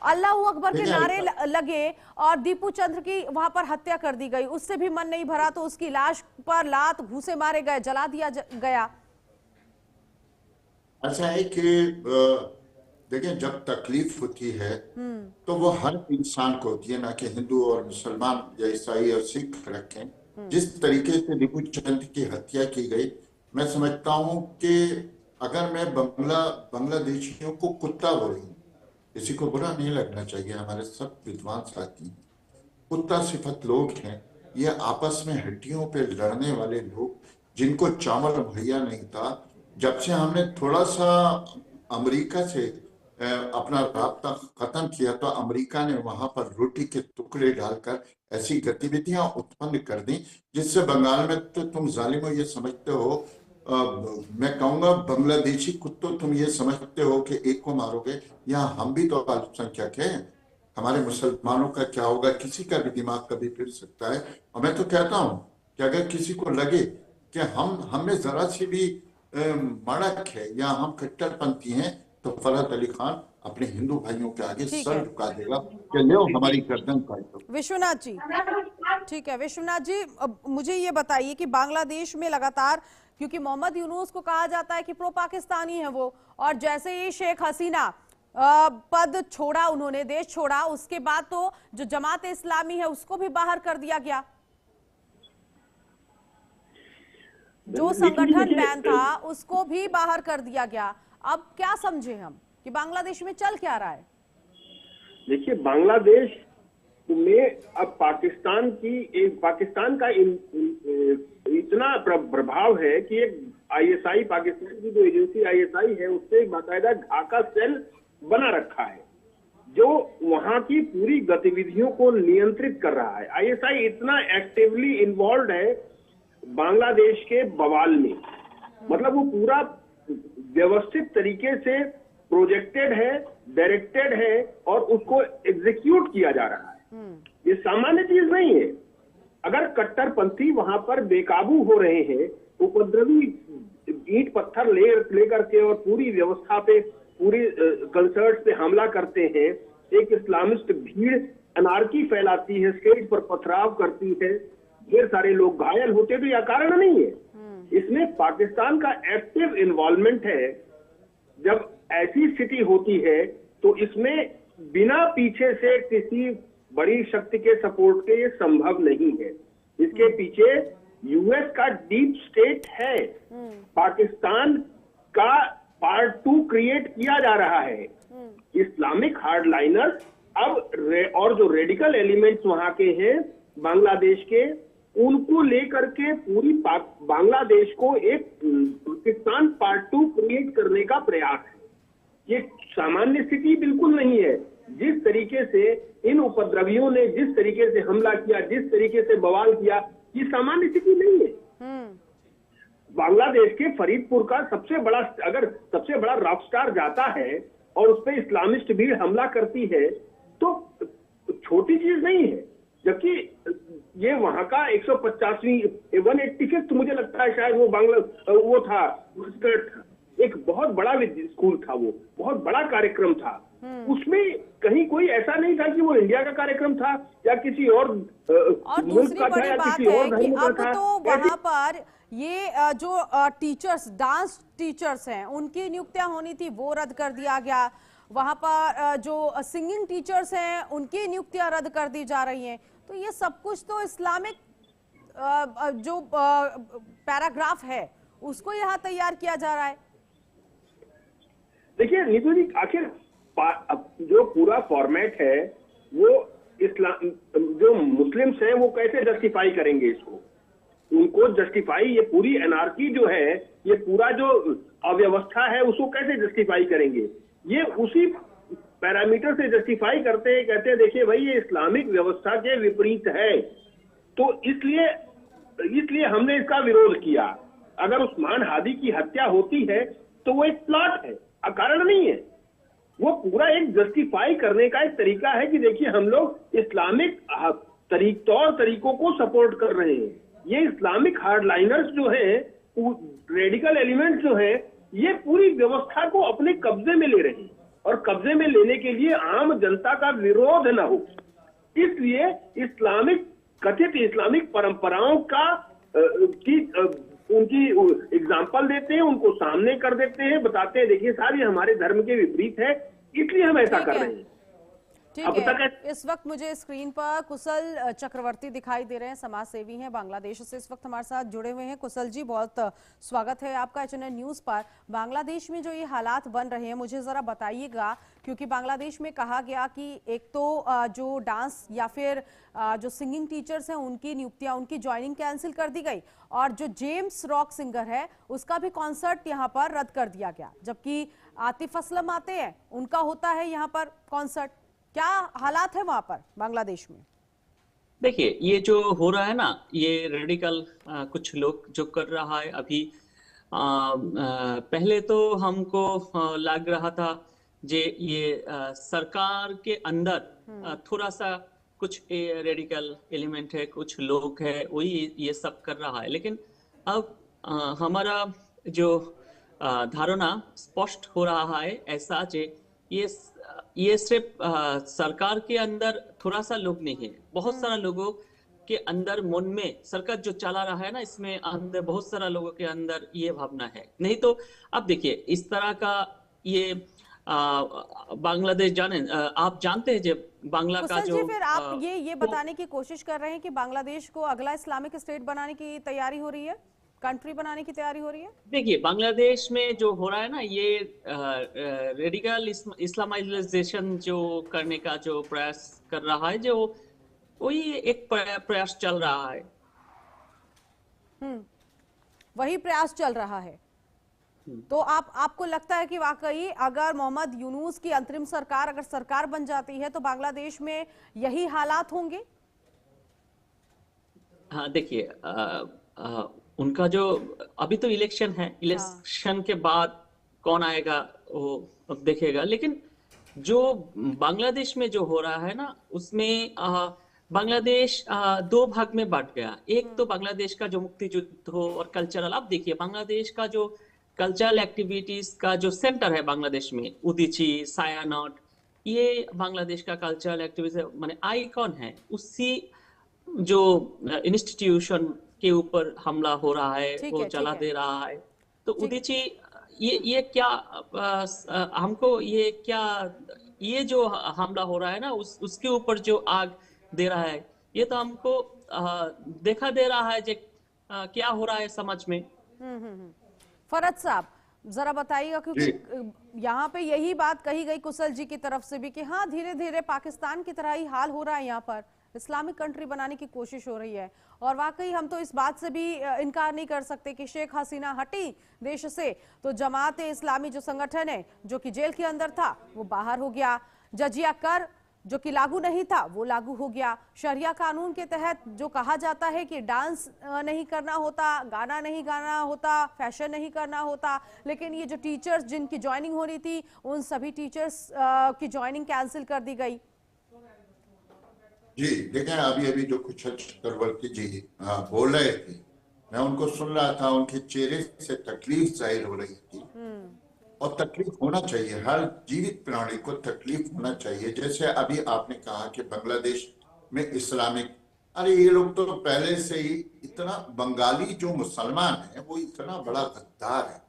अल्लाह अकबर के नारे लगे और दीपू चंद्र की वहां पर हत्या कर दी गई, उससे भी मन नहीं भरा तो उसकी लाश पर लात घूंसे मारे गए, जला दिया गया। ऐसा है कि देखिए, जब तकलीफ होती है तो वो हर इंसान को होती है, ना कि हिंदू और मुसलमान या ईसाई और सिख रखें। जिस तरीके से दीपू चंद्र की हत्या की गई, मैं समझता हूं कि अगर मैं बांग्लादेशियों को कुत्ता बोलूं, किसी को बुरा नहीं लगना चाहिए, हमारे सब विद्वान साथी हैं। कुत्ता सिफत लोग हैं, ये आपस में हड्डियों पे लड़ने वाले लोग, जिनको चावल मुहैया नहीं था। जब से हमने थोड़ा सा अमेरिका से अपना राब्ता खत्म किया तो अमेरिका ने वहां पर रोटी के टुकड़े डालकर ऐसी गतिविधियां उत्पन्न कर दी, जिससे बंगाल में तो तुम जालिमो ये समझते हो, मैं कहूंगा बांग्लादेशी कुत्तों तुम ये समझते हो कि एक को मारोगे, यहाँ हम भी तो अल्पसंख्यक हैं। हमारे मुसलमानों का क्या होगा? किसी का भी दिमाग कभी फिर सकता है। और मैं तो कहता हूं कि अगर किसी को लगे कि हम में जरा सी भी मड़क है या हम कट्टरपंथी हैं, तो फरहत अली खान अपने हिंदू भाइयों के आगे सर झुका देगा कि लो हमारी गर्दन काटो। विश्वनाथ जी, ठीक है विश्वनाथ जी, अब मुझे ये बताइए कि बांग्लादेश में लगातार, क्योंकि मोहम्मद यूनुस को कहा जाता है कि प्रो पाकिस्तानी है वो, और जैसे ही शेख हसीना पद छोड़ा, उन्होंने देश छोड़ा, उसके बाद तो जो जमात इस्लामी है उसको भी बाहर कर दिया गया। जो संगठन बैन था उसको भी बाहर कर दिया गया। अब क्या समझे हम कि बांग्लादेश में चल क्या रहा है? देखिए, बांग्लादेश में अब पाकिस्तान का इतना प्रभाव है कि एक आईएसआई, पाकिस्तान की जो एजेंसी आईएसआई है, उससे एक बाकायदा ढाका सेल बना रखा है जो वहां की पूरी गतिविधियों को नियंत्रित कर रहा है। आईएसआई इतना एक्टिवली इन्वॉल्व है बांग्लादेश के बवाल में, मतलब वो पूरा व्यवस्थित तरीके से प्रोजेक्टेड है, डायरेक्टेड है और उसको एग्जीक्यूट किया जा रहा है। ये सामान्य चीज नहीं है। अगर कट्टरपंथी वहां पर बेकाबू हो रहे हैं, उपद्रवी ईंट पत्थर ले करके और पूरी व्यवस्था पे, पूरी कंसर्ट पे हमला करते हैं, एक इस्लामिस्ट भीड़ अनार्की फैलाती है, स्टेज पर पथराव करती है, ढेर सारे लोग घायल होते, तो यह कारण नहीं है। इसमें पाकिस्तान का एक्टिव इन्वॉल्वमेंट है। जब ऐसी स्थिति होती है तो इसमें बिना पीछे से किसी बड़ी शक्ति के सपोर्ट के ये संभव नहीं है। इसके पीछे यूएस का डीप स्टेट है। पाकिस्तान का पार्ट 2 क्रिएट किया जा रहा है। इस्लामिक हार्डलाइनर्स अब और जो रेडिकल एलिमेंट्स वहां के हैं बांग्लादेश के, उनको लेकर के पूरी बांग्लादेश को एक पाकिस्तान पार्ट 2 क्रिएट करने का प्रयास है। ये सामान्य स्थिति बिल्कुल नहीं है। जिस तरीके से इन उपद्रवियों ने जिस तरीके से हमला किया, जिस तरीके से बवाल किया, ये सामान्य स्थिति नहीं है। बांग्लादेश के फरीदपुर का सबसे बड़ा रॉक स्टार जाता है और उस पर इस्लामिस्ट भीड़ हमला करती है, छोटी चीज नहीं है, जबकि ये वहां का 185 185 मुझे लगता है शायद वो था, एक बहुत बड़ा स्कूल था, वो बहुत बड़ा कार्यक्रम था। उसमें कहीं कोई ऐसा नहीं था कि वो इंडिया का कार्यक्रम था या किसी और मुल्क का था या किसी और धर्म का था। तो वहां पर ये जो टीचर्स, डांस टीचर्स हैं, उनकी नियुक्तियां होनी थी, वो रद्द कर दिया गया। वहां पर जो सिंगिंग टीचर्स हैं, उनकी नियुक्तियां रद्द कर दी जा रही हैं। तो ये सब कुछ तो इस्लामिक जो पैराग्राफ है उसको यहाँ तैयार किया जा रहा है। देखिए नीतू जी, आखिर जो पूरा फॉर्मेट है वो इस्लाम, जो मुस्लिम्स हैं वो कैसे जस्टिफाई करेंगे इसको? उनको जस्टिफाई, ये पूरी एनार्की जो है, ये पूरा जो अव्यवस्था है उसको कैसे जस्टिफाई करेंगे? ये उसी पैरामीटर से जस्टिफाई करते हैं, कहते हैं देखिए भाई ये इस्लामिक व्यवस्था के विपरीत है, तो इसलिए हमने इसका विरोध किया। अगर उस्मान हादी की हत्या होती है तो वो एक प्लॉट है, अकारण नहीं है। वो पूरा एक जस्टिफाई करने का एक तरीका है कि देखिए हम लोग इस्लामिक तौर तरीकों को सपोर्ट कर रहे हैं। ये इस्लामिक हार्डलाइनर्स जो है, रेडिकल एलिमेंट्स जो है, ये पूरी व्यवस्था को अपने कब्जे में ले रहे हैं और कब्जे में लेने के लिए आम जनता का विरोध न हो, इसलिए कथित इस्लामिक परंपराओं का उनकी एग्जाम्पल देते हैं, उनको सामने कर देते हैं, बताते हैं देखिए साहब ये हमारे धर्म के विपरीत है, इसलिए हम ऐसा कर रहे हैं। ठीक है। इस वक्त मुझे स्क्रीन पर कुशल चक्रवर्ती दिखाई दे रहे हैं, समाज सेवी हैं, बांग्लादेश से इस वक्त हमारे साथ जुड़े हुए हैं। कुशल जी, बहुत स्वागत है आपका HNN न्यूज पर। बांग्लादेश में जो ये हालात बन रहे हैं, मुझे जरा बताइएगा, क्योंकि बांग्लादेश में कहा गया कि एक तो जो डांस या फिर जो सिंगिंग टीचर्स हैं उनकी नियुक्तियां, उनकी ज्वाइनिंग कैंसिल कर दी गई, और जो जेम्स रॉक सिंगर है उसका भी कॉन्सर्ट यहाँ पर रद्द कर दिया गया, जबकि आतिफ असलम आते हैं, उनका होता है यहाँ पर कॉन्सर्ट। क्या हालात है वहां पर बांग्लादेश में? देखिए, ये जो हो रहा है ना, ये रेडिकल कुछ लोग जो कर रहा है अभी, पहले तो हमको लग रहा था जे ये सरकार के अंदर थोड़ा सा कुछ रेडिकल एलिमेंट है, कुछ लोग है, वही ये सब कर रहा है। लेकिन अब हमारा जो धारणा स्पष्ट हो रहा है ऐसा जे ये सिर्फ सरकार के अंदर थोड़ा सा लोग नहीं है, बहुत सारा लोगों के अंदर मन में सरकार जो चला रहा है ना, इसमें अंदर बहुत सारा लोगों के अंदर ये भावना है। नहीं तो अब देखिए इस तरह का ये बांग्लादेश आप जानते हैं जब बांग्ला का जो फिर आप ये बताने की कोशिश कर रहे हैं कि बांग्लादेश को अगला इस्लामिक स्टेट बनाने की तैयारी हो रही है, कंट्री बनाने की तैयारी हो रही है? देखिए, बांग्लादेश में जो हो रहा है ना, ये रेडिकल इस्लामाइजेशन जो करने का जो प्रयास कर रहा है, जो वही एक प्रयास चल रहा है। वही प्रयास चल रहा है। तो आपको लगता है कि वाकई अगर मोहम्मद यूनुस की अंतरिम सरकार अगर सरकार बन जाती है तो बांग्लादेश में यही हालात होंगे? हाँ, देखिए उनका जो अभी तो इलेक्शन है, इलेक्शन के बाद कौन आएगा वो अब देखेगा। लेकिन जो बांग्लादेश में जो हो रहा है ना, उसमें बांग्लादेश दो भाग में बांट गया। एक तो बांग्लादेश का जो मुक्ति युद्ध हो और कल्चरल, आप देखिए बांग्लादेश का जो कल्चरल एक्टिविटीज का जो सेंटर है बांग्लादेश में, उदीची, सायानट, ये बांग्लादेश का कल्चरल एक्टिविटीज माने आइकॉन है। उसी जो इंस्टीट्यूशन के ऊपर हमला हो रहा है, वो चला दे रहा है। तो उदीची ये क्या हमको ये जो हमला हो रहा है ना, उसके ऊपर जो आग दे रहा है, ये तो हमको देखा दे रहा है क्या हो रहा है समाज में। फरद साहब जरा बताइएगा, क्योंकि यहाँ पे यही बात कही गई कुशल जी की तरफ से भी कि हाँ धीरे धीरे पाकिस्तान की तरह ही हाल हो रहा है, यहाँ पर इस्लामिक कंट्री बनाने की कोशिश हो रही है। और वाकई हम तो इस बात से भी इनकार नहीं कर सकते कि शेख हसीना हटी देश से तो जमात इस्लामी जो संगठन है, जो कि जेल के अंदर था, वो बाहर हो गया। जजिया कर जो कि लागू नहीं था, वो लागू हो गया। शरिया कानून के तहत जो कहा जाता है कि डांस नहीं करना होता, गाना नहीं गाना होता, फैशन नहीं करना होता, लेकिन ये जो टीचर्स जिनकी ज्वाइनिंग हो रही थी, उन सभी टीचर्स की ज्वाइनिंग कैंसिल कर दी गई। जी देखें, अभी अभी जो कुशल चक्रवर्ती जी बोल रहे थे, मैं उनको सुन रहा था, उनके चेहरे से तकलीफ जाहिर हो रही थी। और तकलीफ होना चाहिए, हर जीवित प्राणी को तकलीफ होना चाहिए। जैसे अभी आपने कहा कि बांग्लादेश में इस्लामिक, अरे ये लोग तो पहले से ही इतना, बंगाली जो मुसलमान है वो इतना बड़ा गद्दार है,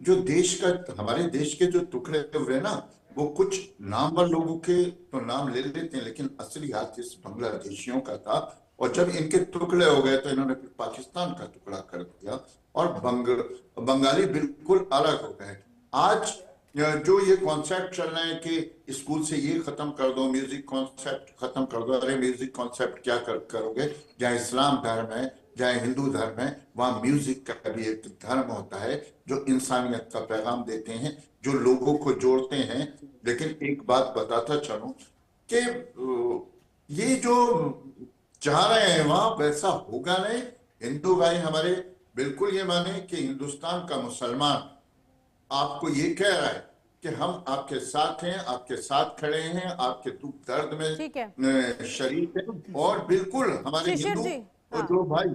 जो देश का, हमारे देश के जो टुकड़े हुए ना, वो कुछ नामवर लोगों के तो नाम ले लेते हैं, लेकिन असली हाथ इस बांग्लादेशियों का था। और जब इनके टुकड़े हो गए तो इन्होंने फिर पाकिस्तान का टुकड़ा कर दिया और बंगाली बिल्कुल अलग हो गए। आज जो ये कॉन्सेप्ट चल रहे हैं कि स्कूल से ये खत्म कर दो, म्यूजिक कॉन्सेप्ट खत्म कर दो, अरे म्यूजिक कॉन्सेप्ट क्या करोगे? जहाँ इस्लाम धर्म है, जहाँ हिंदू धर्म है, वहां म्यूजिक का भी एक धर्म होता है जो इंसानियत का पैगाम देते हैं, जो लोगों को जोड़ते हैं। लेकिन एक बात बताता चलूं कि ये जो चाह रहे हैं वहां वैसा होगा नहीं। हिंदू भाई हमारे बिल्कुल ये माने कि हिंदुस्तान का मुसलमान आपको ये कह रहा है कि हम आपके साथ हैं, आपके साथ खड़े हैं, आपके दुख दर्द में शरीक हैं। और बिल्कुल हमारे हिंदू और जो भाई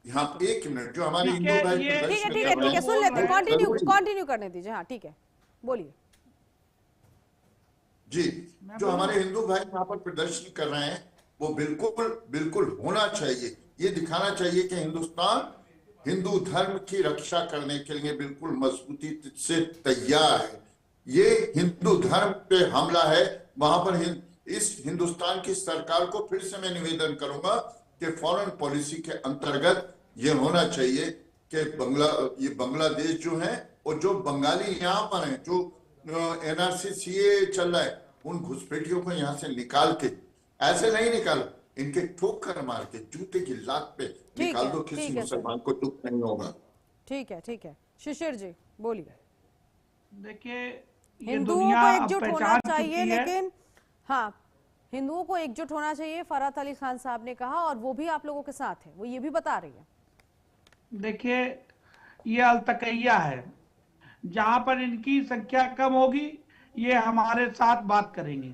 यहाँ, एक मिनट, जो हमारे हिंदू भाई, ठीक है, सुन लेते हैं, कंटिन्यू करने दीजिए। हाँ ठीक है, बोलिए जी। जो हमारे हिंदू भाई यहाँ पर प्रदर्शन कर रहे हैं वो बिल्कुल होना चाहिए। ये दिखाना चाहिए कि हिंदुस्तान हिंदू धर्म की रक्षा करने के लिए बिल्कुल मजबूती से तैयार है। ये हिंदू धर्म पे हमला है, वहां पर इस हिंदुस्तान की सरकार को फिर से मैं निवेदन करूंगा कि फॉरेन पॉलिसी के अंतर्गत ये होना चाहिए कि ये बांग्लादेश जो है और जो बंगाली यहाँ पर हैं, जो एनआरसी सीए चल रहा है, उन घुसपैठियों को यहाँ से निकाल के, ऐसे नहीं निकाल, इनके ठोकर मार के जूते की लात पे निकाल दो, किसी मुसलमान को दुख नहीं होगा। ठीक है। शिशिर जी बोलिए। देखिए, हिंदुओं को एकजुट होना चाहिए, लेकिन हाँ, हिंदुओं को एकजुट होना चाहिए, फरहत अली खान साहब ने कहा, और वो भी आप लोगों के साथ है, वो ये भी बता रही है। देखिए, ये अलतकैया है, जहां पर इनकी संख्या कम होगी ये हमारे साथ बात करेंगे।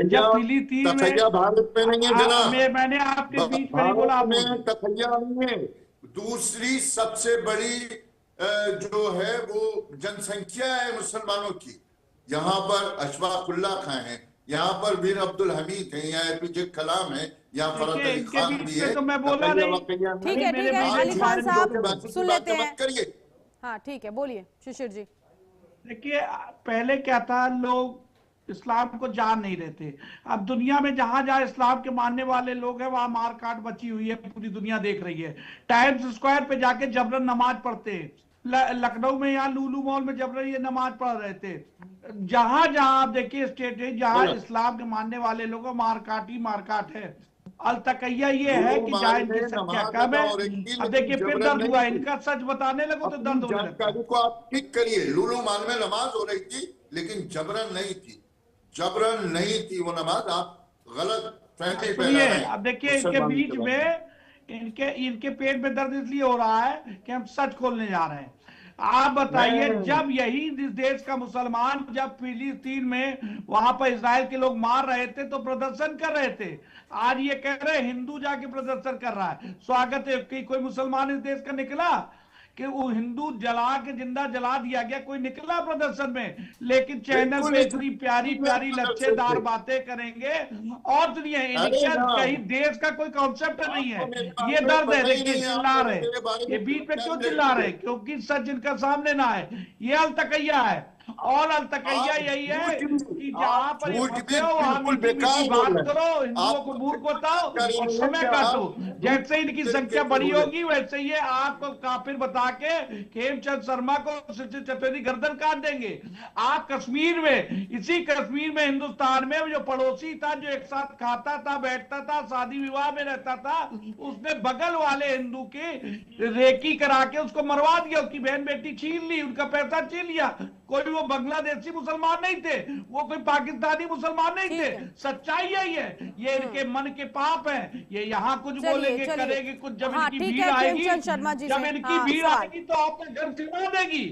जब फिलीपीन में, भारत में नहीं है जनाब, मैंने आपके बीच में नहीं बोला, तकैया नहीं है। दूसरी सबसे बड़ी जो है वो जनसंख्या है मुसलमानों की। यहाँ पर अशफाकुल्लाह खां है, यहाँ पर मीर अब्दुल हमीद है, यहाँ एपीजे कलाम है, यहाँ फरहत अली खान भी है। तो मैं बोला नहीं। ठीक है, अली खान साहब सुन लेते हैं। करिए। हाँ ठीक है, बोलिए शिशिर जी। देखिए, पहले क्या था, लोग इस्लाम को जान नहीं रहे थे। अब दुनिया में जहां जहां इस्लाम के मानने वाले लोग हैं वहां मारकाट बची हुई है, पूरी दुनिया देख रही है। टाइम्स स्क्वायर पे जाके जबरन नमाज पढ़ते हैं, लखनऊ में यहाँ लुलु मॉल में जबरन ये नमाज पढ़ रहे थे। जहां जहां आप देखिए स्टेट है जहां इस्लाम के मानने वाले लोगों मारकाट ही मारकाट है। अलतकैया ये है कि जहां इनकी संख्या कम है। अब देखिए फिर दर्द हुआ, इनका सच बताने लगो तो दर्द होने लगता। को आप ठीक करिए, लुलु मॉल में नमाज हो रही थी, लेकिन जबरन नहीं थी वो नमाज। आप गलत फहमी फैला रहे हैं। अब देखिए, इसके बीच में इनके पेट में दर्द इसलिए हो रहा है कि हम सच खोलने जा रहे हैं। आप बताइए, जब यही इस देश का मुसलमान जब फिलिस्तीन में वहां पर इजराइल के लोग मार रहे थे तो प्रदर्शन कर रहे थे। आज ये कह रहे हिंदू जाके प्रदर्शन कर रहा है। स्वागत है कि कोई मुसलमान इस देश का निकला कि वो हिंदू जला के जिंदा जला दिया गया, कोई निकला प्रदर्शन में? लेकिन चैनल पे इतनी प्यारी प्यारी लच्छेदार बातें करेंगे और सुनिए, कहीं देश का कोई कॉन्सेप्ट नहीं है। ये दर्द है, देखिए चिल्ला रहे, ये बीच में क्यों चिल्ला रहे? क्योंकि सच इनका सामने ना है। ये अलतकैया है, और अलतकैया यही है कि जहां पर वहां बात करो, हिंदुओं को मूर्ख बताओ और समय काटो। जैसे इनकी संख्या बड़ी होगी वैसे ये आपको काफिर बता के हेमचंद शर्मा को चतुर्थी गर्दन काट देंगे। आप कश्मीर में, इसी कश्मीर में, हिंदुस्तान में जो पड़ोसी था, जो एक साथ खाता था, बैठता था, शादी विवाह में रहता था, उसने बगल वाले हिंदू की रेकी करा के उसको मरवा दिया, उसकी बहन बेटी छीन ली, उनका पैसा छीन लिया। कोई वो बांग्लादेशी मुसलमान नहीं थे, वो कोई पाकिस्तानी मुसलमान नहीं थे। सच्चाई यही है, ये इनके मन के पाप हैं। ये यहाँ कुछ बोलेंगे, करेंगे कुछ, जब इनकी भीड़ आएगी, जब इनकी भीड़ आएगी तो आपका घर सिला देगी।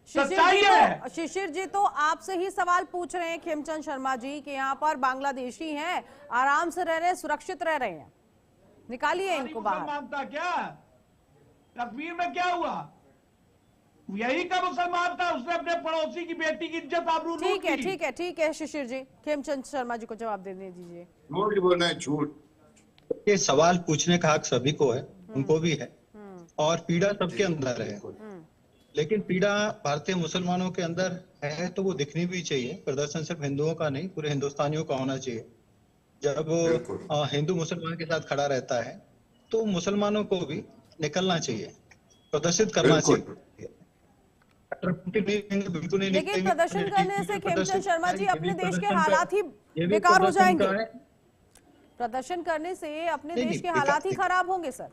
शिशिर जी तो आपसे ही सवाल पूछ रहे हैं खेमचंद शर्मा जी कि यहाँ पर बांग्लादेशी हैं, आराम से रह रहे हैं, सुरक्षित रह रहे हैं, निकालिए इनको बाहर। मानता क्या कश्मीर में क्या हुआ? यही का मुसलमान था, उसने अपने पड़ोसी की बेटी की इज्जत आबरू लूट ली। ठीक है शिशिर जी, खेमचंद शर्मा जी को जवाब देने दीजिए। झूठ बोल रहे हैं, झूठ। ये सवाल पूछने का हक सभी को है, उनको भी है, और पीड़ा सबके अंदर है, लेकिन पीड़ा भारतीय मुसलमानों के अंदर है तो वो दिखनी भी चाहिए। प्रदर्शन सिर्फ हिंदुओं का नहीं, पूरे हिंदुस्तानियों का होना चाहिए। जब हिंदू मुसलमान के साथ खड़ा रहता है तो मुसलमानों को भी निकलना चाहिए, प्रदर्शित करना चाहिए। बिल्कुल नहीं, लेकिन प्रदर्शन करने से खेमचंद शर्मा जी अपने देश के हालात ही बेकार हो जाएंगे। प्रदर्शन करने से अपने देश के हालात ही खराब होंगे सर।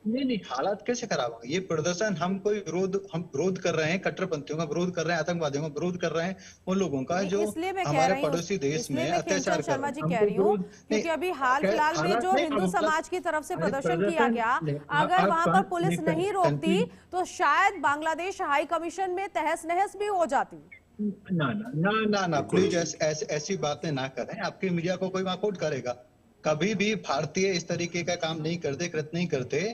नहीं, हालात कैसे खराब होंगे? ये प्रदर्शन हम विरोध कर रहे हैं, कट्टरपंथियों का विरोध कर रहे हैं, आतंकवादियों का विरोध कर रहे हैं, उन लोगों का जो हमारे पड़ोसी देश में अत्याचार कर रहे हैं। कह रही हूँ क्योंकि अभी हाल फिलहाल में जो हिंदू समाज की तरफ से प्रदर्शन किया गया, अगर वहां पर पुलिस नहीं रोकती तो शायद बांग्लादेश हाई कमीशन में तहस नहस भी हो जाती। ना प्लीज ऐसी बातें ना करें। आपकी मीडिया को कोई वहां कोट करेगा? कभी भी भारतीय इस तरीके का काम नहीं करते, कृत नहीं करते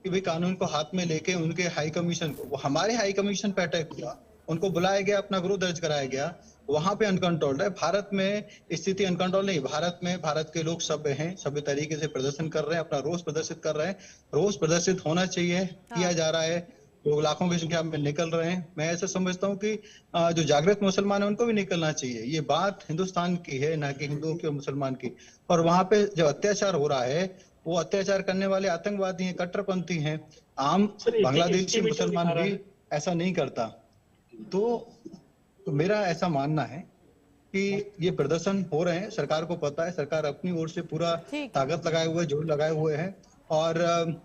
कि भाई कानून को हाथ में लेके उनके हाई कमीशन को, वो हमारे हाई कमीशन पे अटैक हुआ, उनको बुलाया गया, अपना विरोध दर्ज कराया गया, वहां पे अनकंट्रोल्ड है। भारत में स्थिति अनकंट्रोल नहीं, भारत के लोग सभ्य हैं, सभ्य तरीके से प्रदर्शन कर रहे हैं, अपना रोष प्रदर्शित कर रहे हैं। रोष प्रदर्शित होना चाहिए, किया जा रहा है, लोग लाखों की संख्या में निकल रहे हैं। मैं ऐसा समझता हूँ कि जो जागृत मुसलमान है उनको भी निकलना चाहिए। ये बात हिंदुस्तान की है, ना कि हिंदुओं की और मुसलमान की। और वहां पे जो अत्याचार हो रहा है वो अत्याचार करने वाले आतंकवादी हैं, कट्टरपंथी हैं। आम बांग्लादेशी मुसलमान भी ऐसा नहीं करता। तो मेरा ऐसा मानना है कि ये प्रदर्शन हो रहे हैं, सरकार को पता है, सरकार अपनी ओर से पूरा ताकत लगाए हुए, जोर लगाए हुए है। और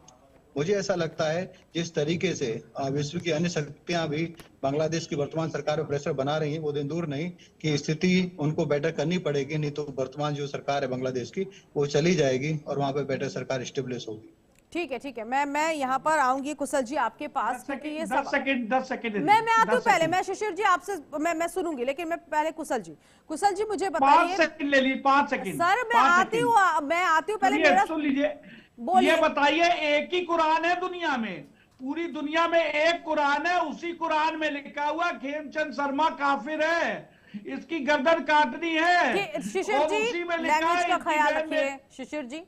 मुझे ऐसा लगता है जिस तरीके से विश्व की अन्य शक्तियां भी बांग्लादेश की वर्तमान सरकार पर प्रेशर बना रही हैं, वो दिन दूर नहीं कि स्थिति उनको बेटर करनी पड़ेगी। नहीं तो वर्तमान जो सरकार है बांग्लादेश की वो चली जाएगी और वहां पे बेटर सरकार स्टेब्लिश होगी। ठीक है मैं यहाँ पर आऊंगी कुशल जी आपके पास, क्योंकि ये 10 सेकंड मैं आती हूँ पहले। मैं शिशिर जी आपसे मैं सुनूंगी, लेकिन मैं पहले कुशल जी मुझे बताइए। 5 सेकंड ले ली, 5 सेकंड सर मैं आती हूँ पहले मेरा सुन लीजिए। बोलिए। ये बताइए, एक ही कुरान है दुनिया में, पूरी दुनिया में एक कुरान है, उसी कुरान में लिखा हुआ खेमचंद शर्मा काफिर है, इसकी गर्दन काटनी है। शिशिर जी लैंग्वेज का ख्याल रखिए। शिशिर जी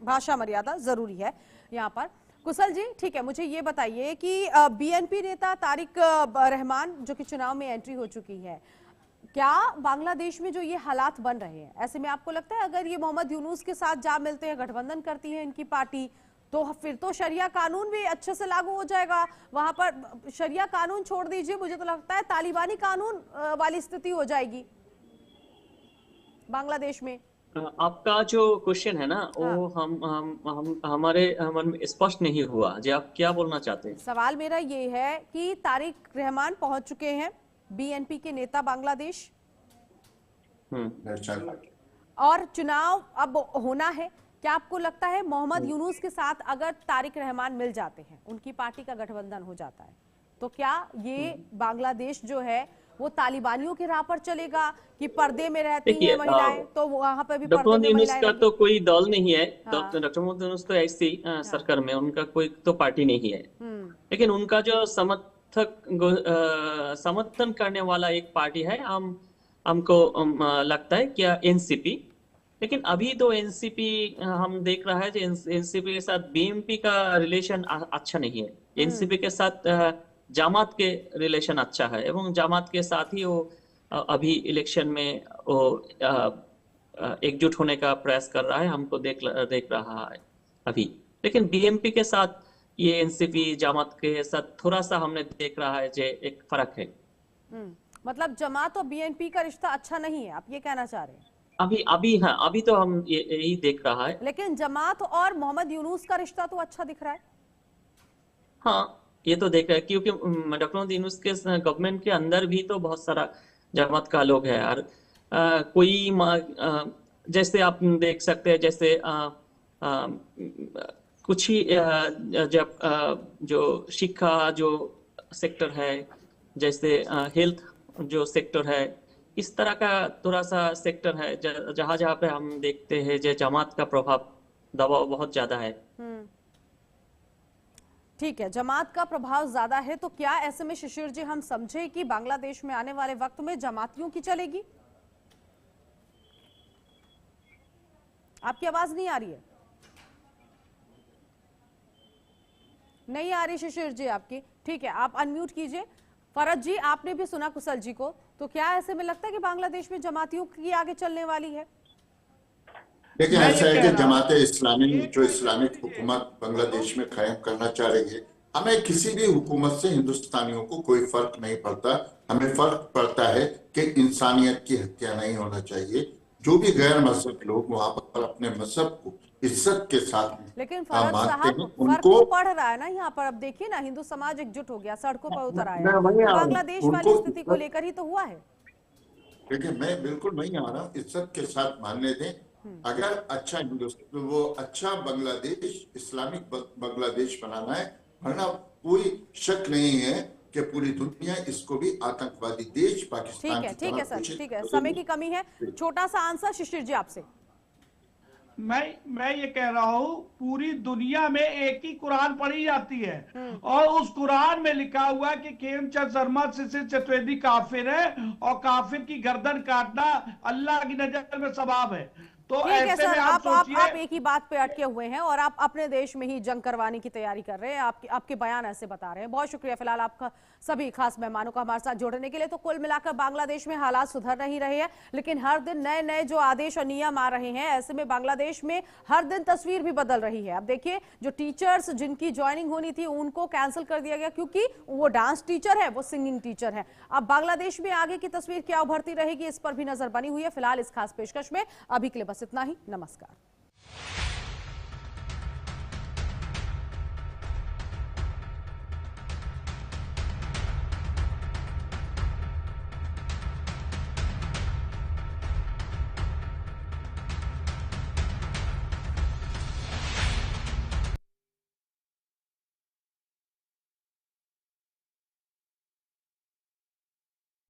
भाषा मर्यादा जरूरी है यहाँ पर। कुशल जी ठीक है, मुझे ये बताइए कि बीएनपी नेता तारिक रहमान जो कि चुनाव में एंट्री हो चुकी है, क्या बांग्लादेश में जो ये हालात बन रहे हैं, ऐसे में आपको लगता है अगर ये मोहम्मद यूनुस के साथ जा मिलते हैं, गठबंधन करती है इनकी पार्टी, तो फिर तो शरिया कानून भी अच्छे से लागू हो जाएगा वहां पर? शरिया कानून छोड़ दीजिए, मुझे तो लगता है तालिबानी कानून वाली स्थिति हो जाएगी बांग्लादेश में। आपका जो क्वेश्चन है ना वो हमारे मन में स्पष्ट नहीं हुआ जी, आप क्या बोलना चाहते हैं? सवाल मेरा ये है कि तारिक रहमान पहुंच चुके हैं, बीएनपी के नेता बांग्लादेश, और चुनाव अब होना है। क्या आपको लगता है मोहम्मद यूनुस के साथ अगर तारिक रहमान मिल जाते हैं, उनकी पार्टी का गठबंधन हो जाता है, तो क्या ये बांग्लादेश जो है वो तालिबानियों की राह पर चलेगा कि पर्दे में रहती हैं महिलाएं, तो वहां पर भी पर्दे में महिलाएं? का तो कोई दल नहीं है। डॉक्टर मोहम्मद यूनुस तो ऐसी सरकार में उनका कोई तो पार्टी नहीं है, लेकिन उनका जो समर्थन करने वाला एक पार्टी है, हमको लगता है क्या एनसीपी। लेकिन अभी तो एनसीपी हम देख रहा है एनसीपी के साथ बीएनपी का रिलेशन अच्छा नहीं है। एनसीपी के साथ जामात के रिलेशन अच्छा है, एवं जामात के साथ ही वो अभी इलेक्शन में वो एकजुट होने का प्रयास कर रहा है, हमको देख रहा है अभी। लेकिन बीएनपी के साथ ये एनसीपी जमात के साथ थोड़ा सा हमने देख रहा है जो एक फर्क है। मतलब जमात और बीएनपी का रिश्ता अच्छा नहीं है, आप ये कहना चाह रहे हैं? अभी तो हम यही देख रहा है। लेकिन जमात और मोहम्मद यूनुस का रिश्ता तो अच्छा दिख रहा है। हाँ, ये तो देख रहे हैं, क्योंकि डॉक्टर मोहम्मद यूनुस के गवर्नमेंट के अंदर भी तो बहुत सारा जमात का लोग है। और कोई जैसे आप देख सकते हैं, जैसे कुछ ही जब जो शिक्षा जो सेक्टर है, जैसे हेल्थ जो सेक्टर है, इस तरह का थोड़ा सा सेक्टर है जहां जहां पे हम देखते हैं जो जमात का प्रभाव दबाव बहुत ज्यादा है। ठीक है, जमात का प्रभाव ज्यादा है, तो क्या ऐसे में शिशिर जी हम समझे कि बांग्लादेश में आने वाले वक्त में जमातियों की चलेगी? आपकी आवाज नहीं आ रही है, नहीं आ रही शिशिर जी आपकी। ठीक है, आप अनम्यूट कीजिए। फरज जी, आपने भी सुना कुशल जी को, तो क्या ऐसे में लगता है कि बांग्लादेश में जमातियों की आगे चलने वाली है? देखिए, ऐसा है कि जमात इस्लामी जो इस्लामिक हुकूमत बांग्लादेश में कायम करना चाह रही है, हमें किसी भी हुकूमत से हिंदुस्तानियों को कोई फर्क नहीं पड़ता। हमें फर्क पड़ता है कि इंसानियत की हत्या नहीं होना चाहिए। जो भी गैर मजहब लोग वहां पर अपने मजहब को इज्जत के साथ लेकिन फरज साहब फर्क उनको तो पड़ रहा है ना यहाँ पर। अब देखिए ना, हिंदू समाज एकजुट हो गया, सड़कों पर उतर आया है, बांग्लादेश वाली स्थिति को लेकर ही तो हुआ है। देखिए, मैं बिल्कुल नहीं आ रहा हूँ, इज्जत के साथ मानने दें। अगर अच्छा हिंदुस्तान, वो अच्छा बांग्लादेश, इस्लामिक बांग्लादेश बनाना है, वरना कोई शक नहीं है कि पूरी दुनिया इसको भी आतंकवादी देश पाकिस्तान की ठीक है सर, ठीक है, समय की कमी है। छोटा सा आंसर शिशिर जी आपसे। मैं ये कह रहा हूँ, पूरी दुनिया में एक ही कुरान पढ़ी जाती है और उस कुरान में लिखा हुआ है कि खेमचंद शर्मा शिशिर चतुर्वेदी काफिर है और काफिर की गर्दन काटना अल्लाह की नजर में सवाब है। तो ठीक है ऐसे सर, में आप एक ही बात पे अटके हुए हैं और आप अपने देश में ही जंग करवाने की तैयारी कर रहे हैं। आपके बयान ऐसे बता रहे हैं। बहुत शुक्रिया फिलहाल आपका सभी खास मेहमानों का हमारे साथ जोड़ने के लिए। तो कुल मिलाकर बांग्लादेश में हालात सुधर नहीं रहे हैं, लेकिन हर दिन नए नए जो आदेश और नियम आ रहे हैं, ऐसे में बांग्लादेश में हर दिन तस्वीर भी बदल रही है। अब देखिए, जो टीचर्स जिनकी ज्वाइनिंग होनी थी उनको कैंसिल कर दिया गया, क्योंकि वो डांस टीचर है, वो सिंगिंग टीचर है। अब बांग्लादेश में आगे की तस्वीर क्या उभरती रहेगी, इस पर भी नजर बनी हुई है। फिलहाल इस खास पेशकश में अभी के लिए बस इतना ही। नमस्कार।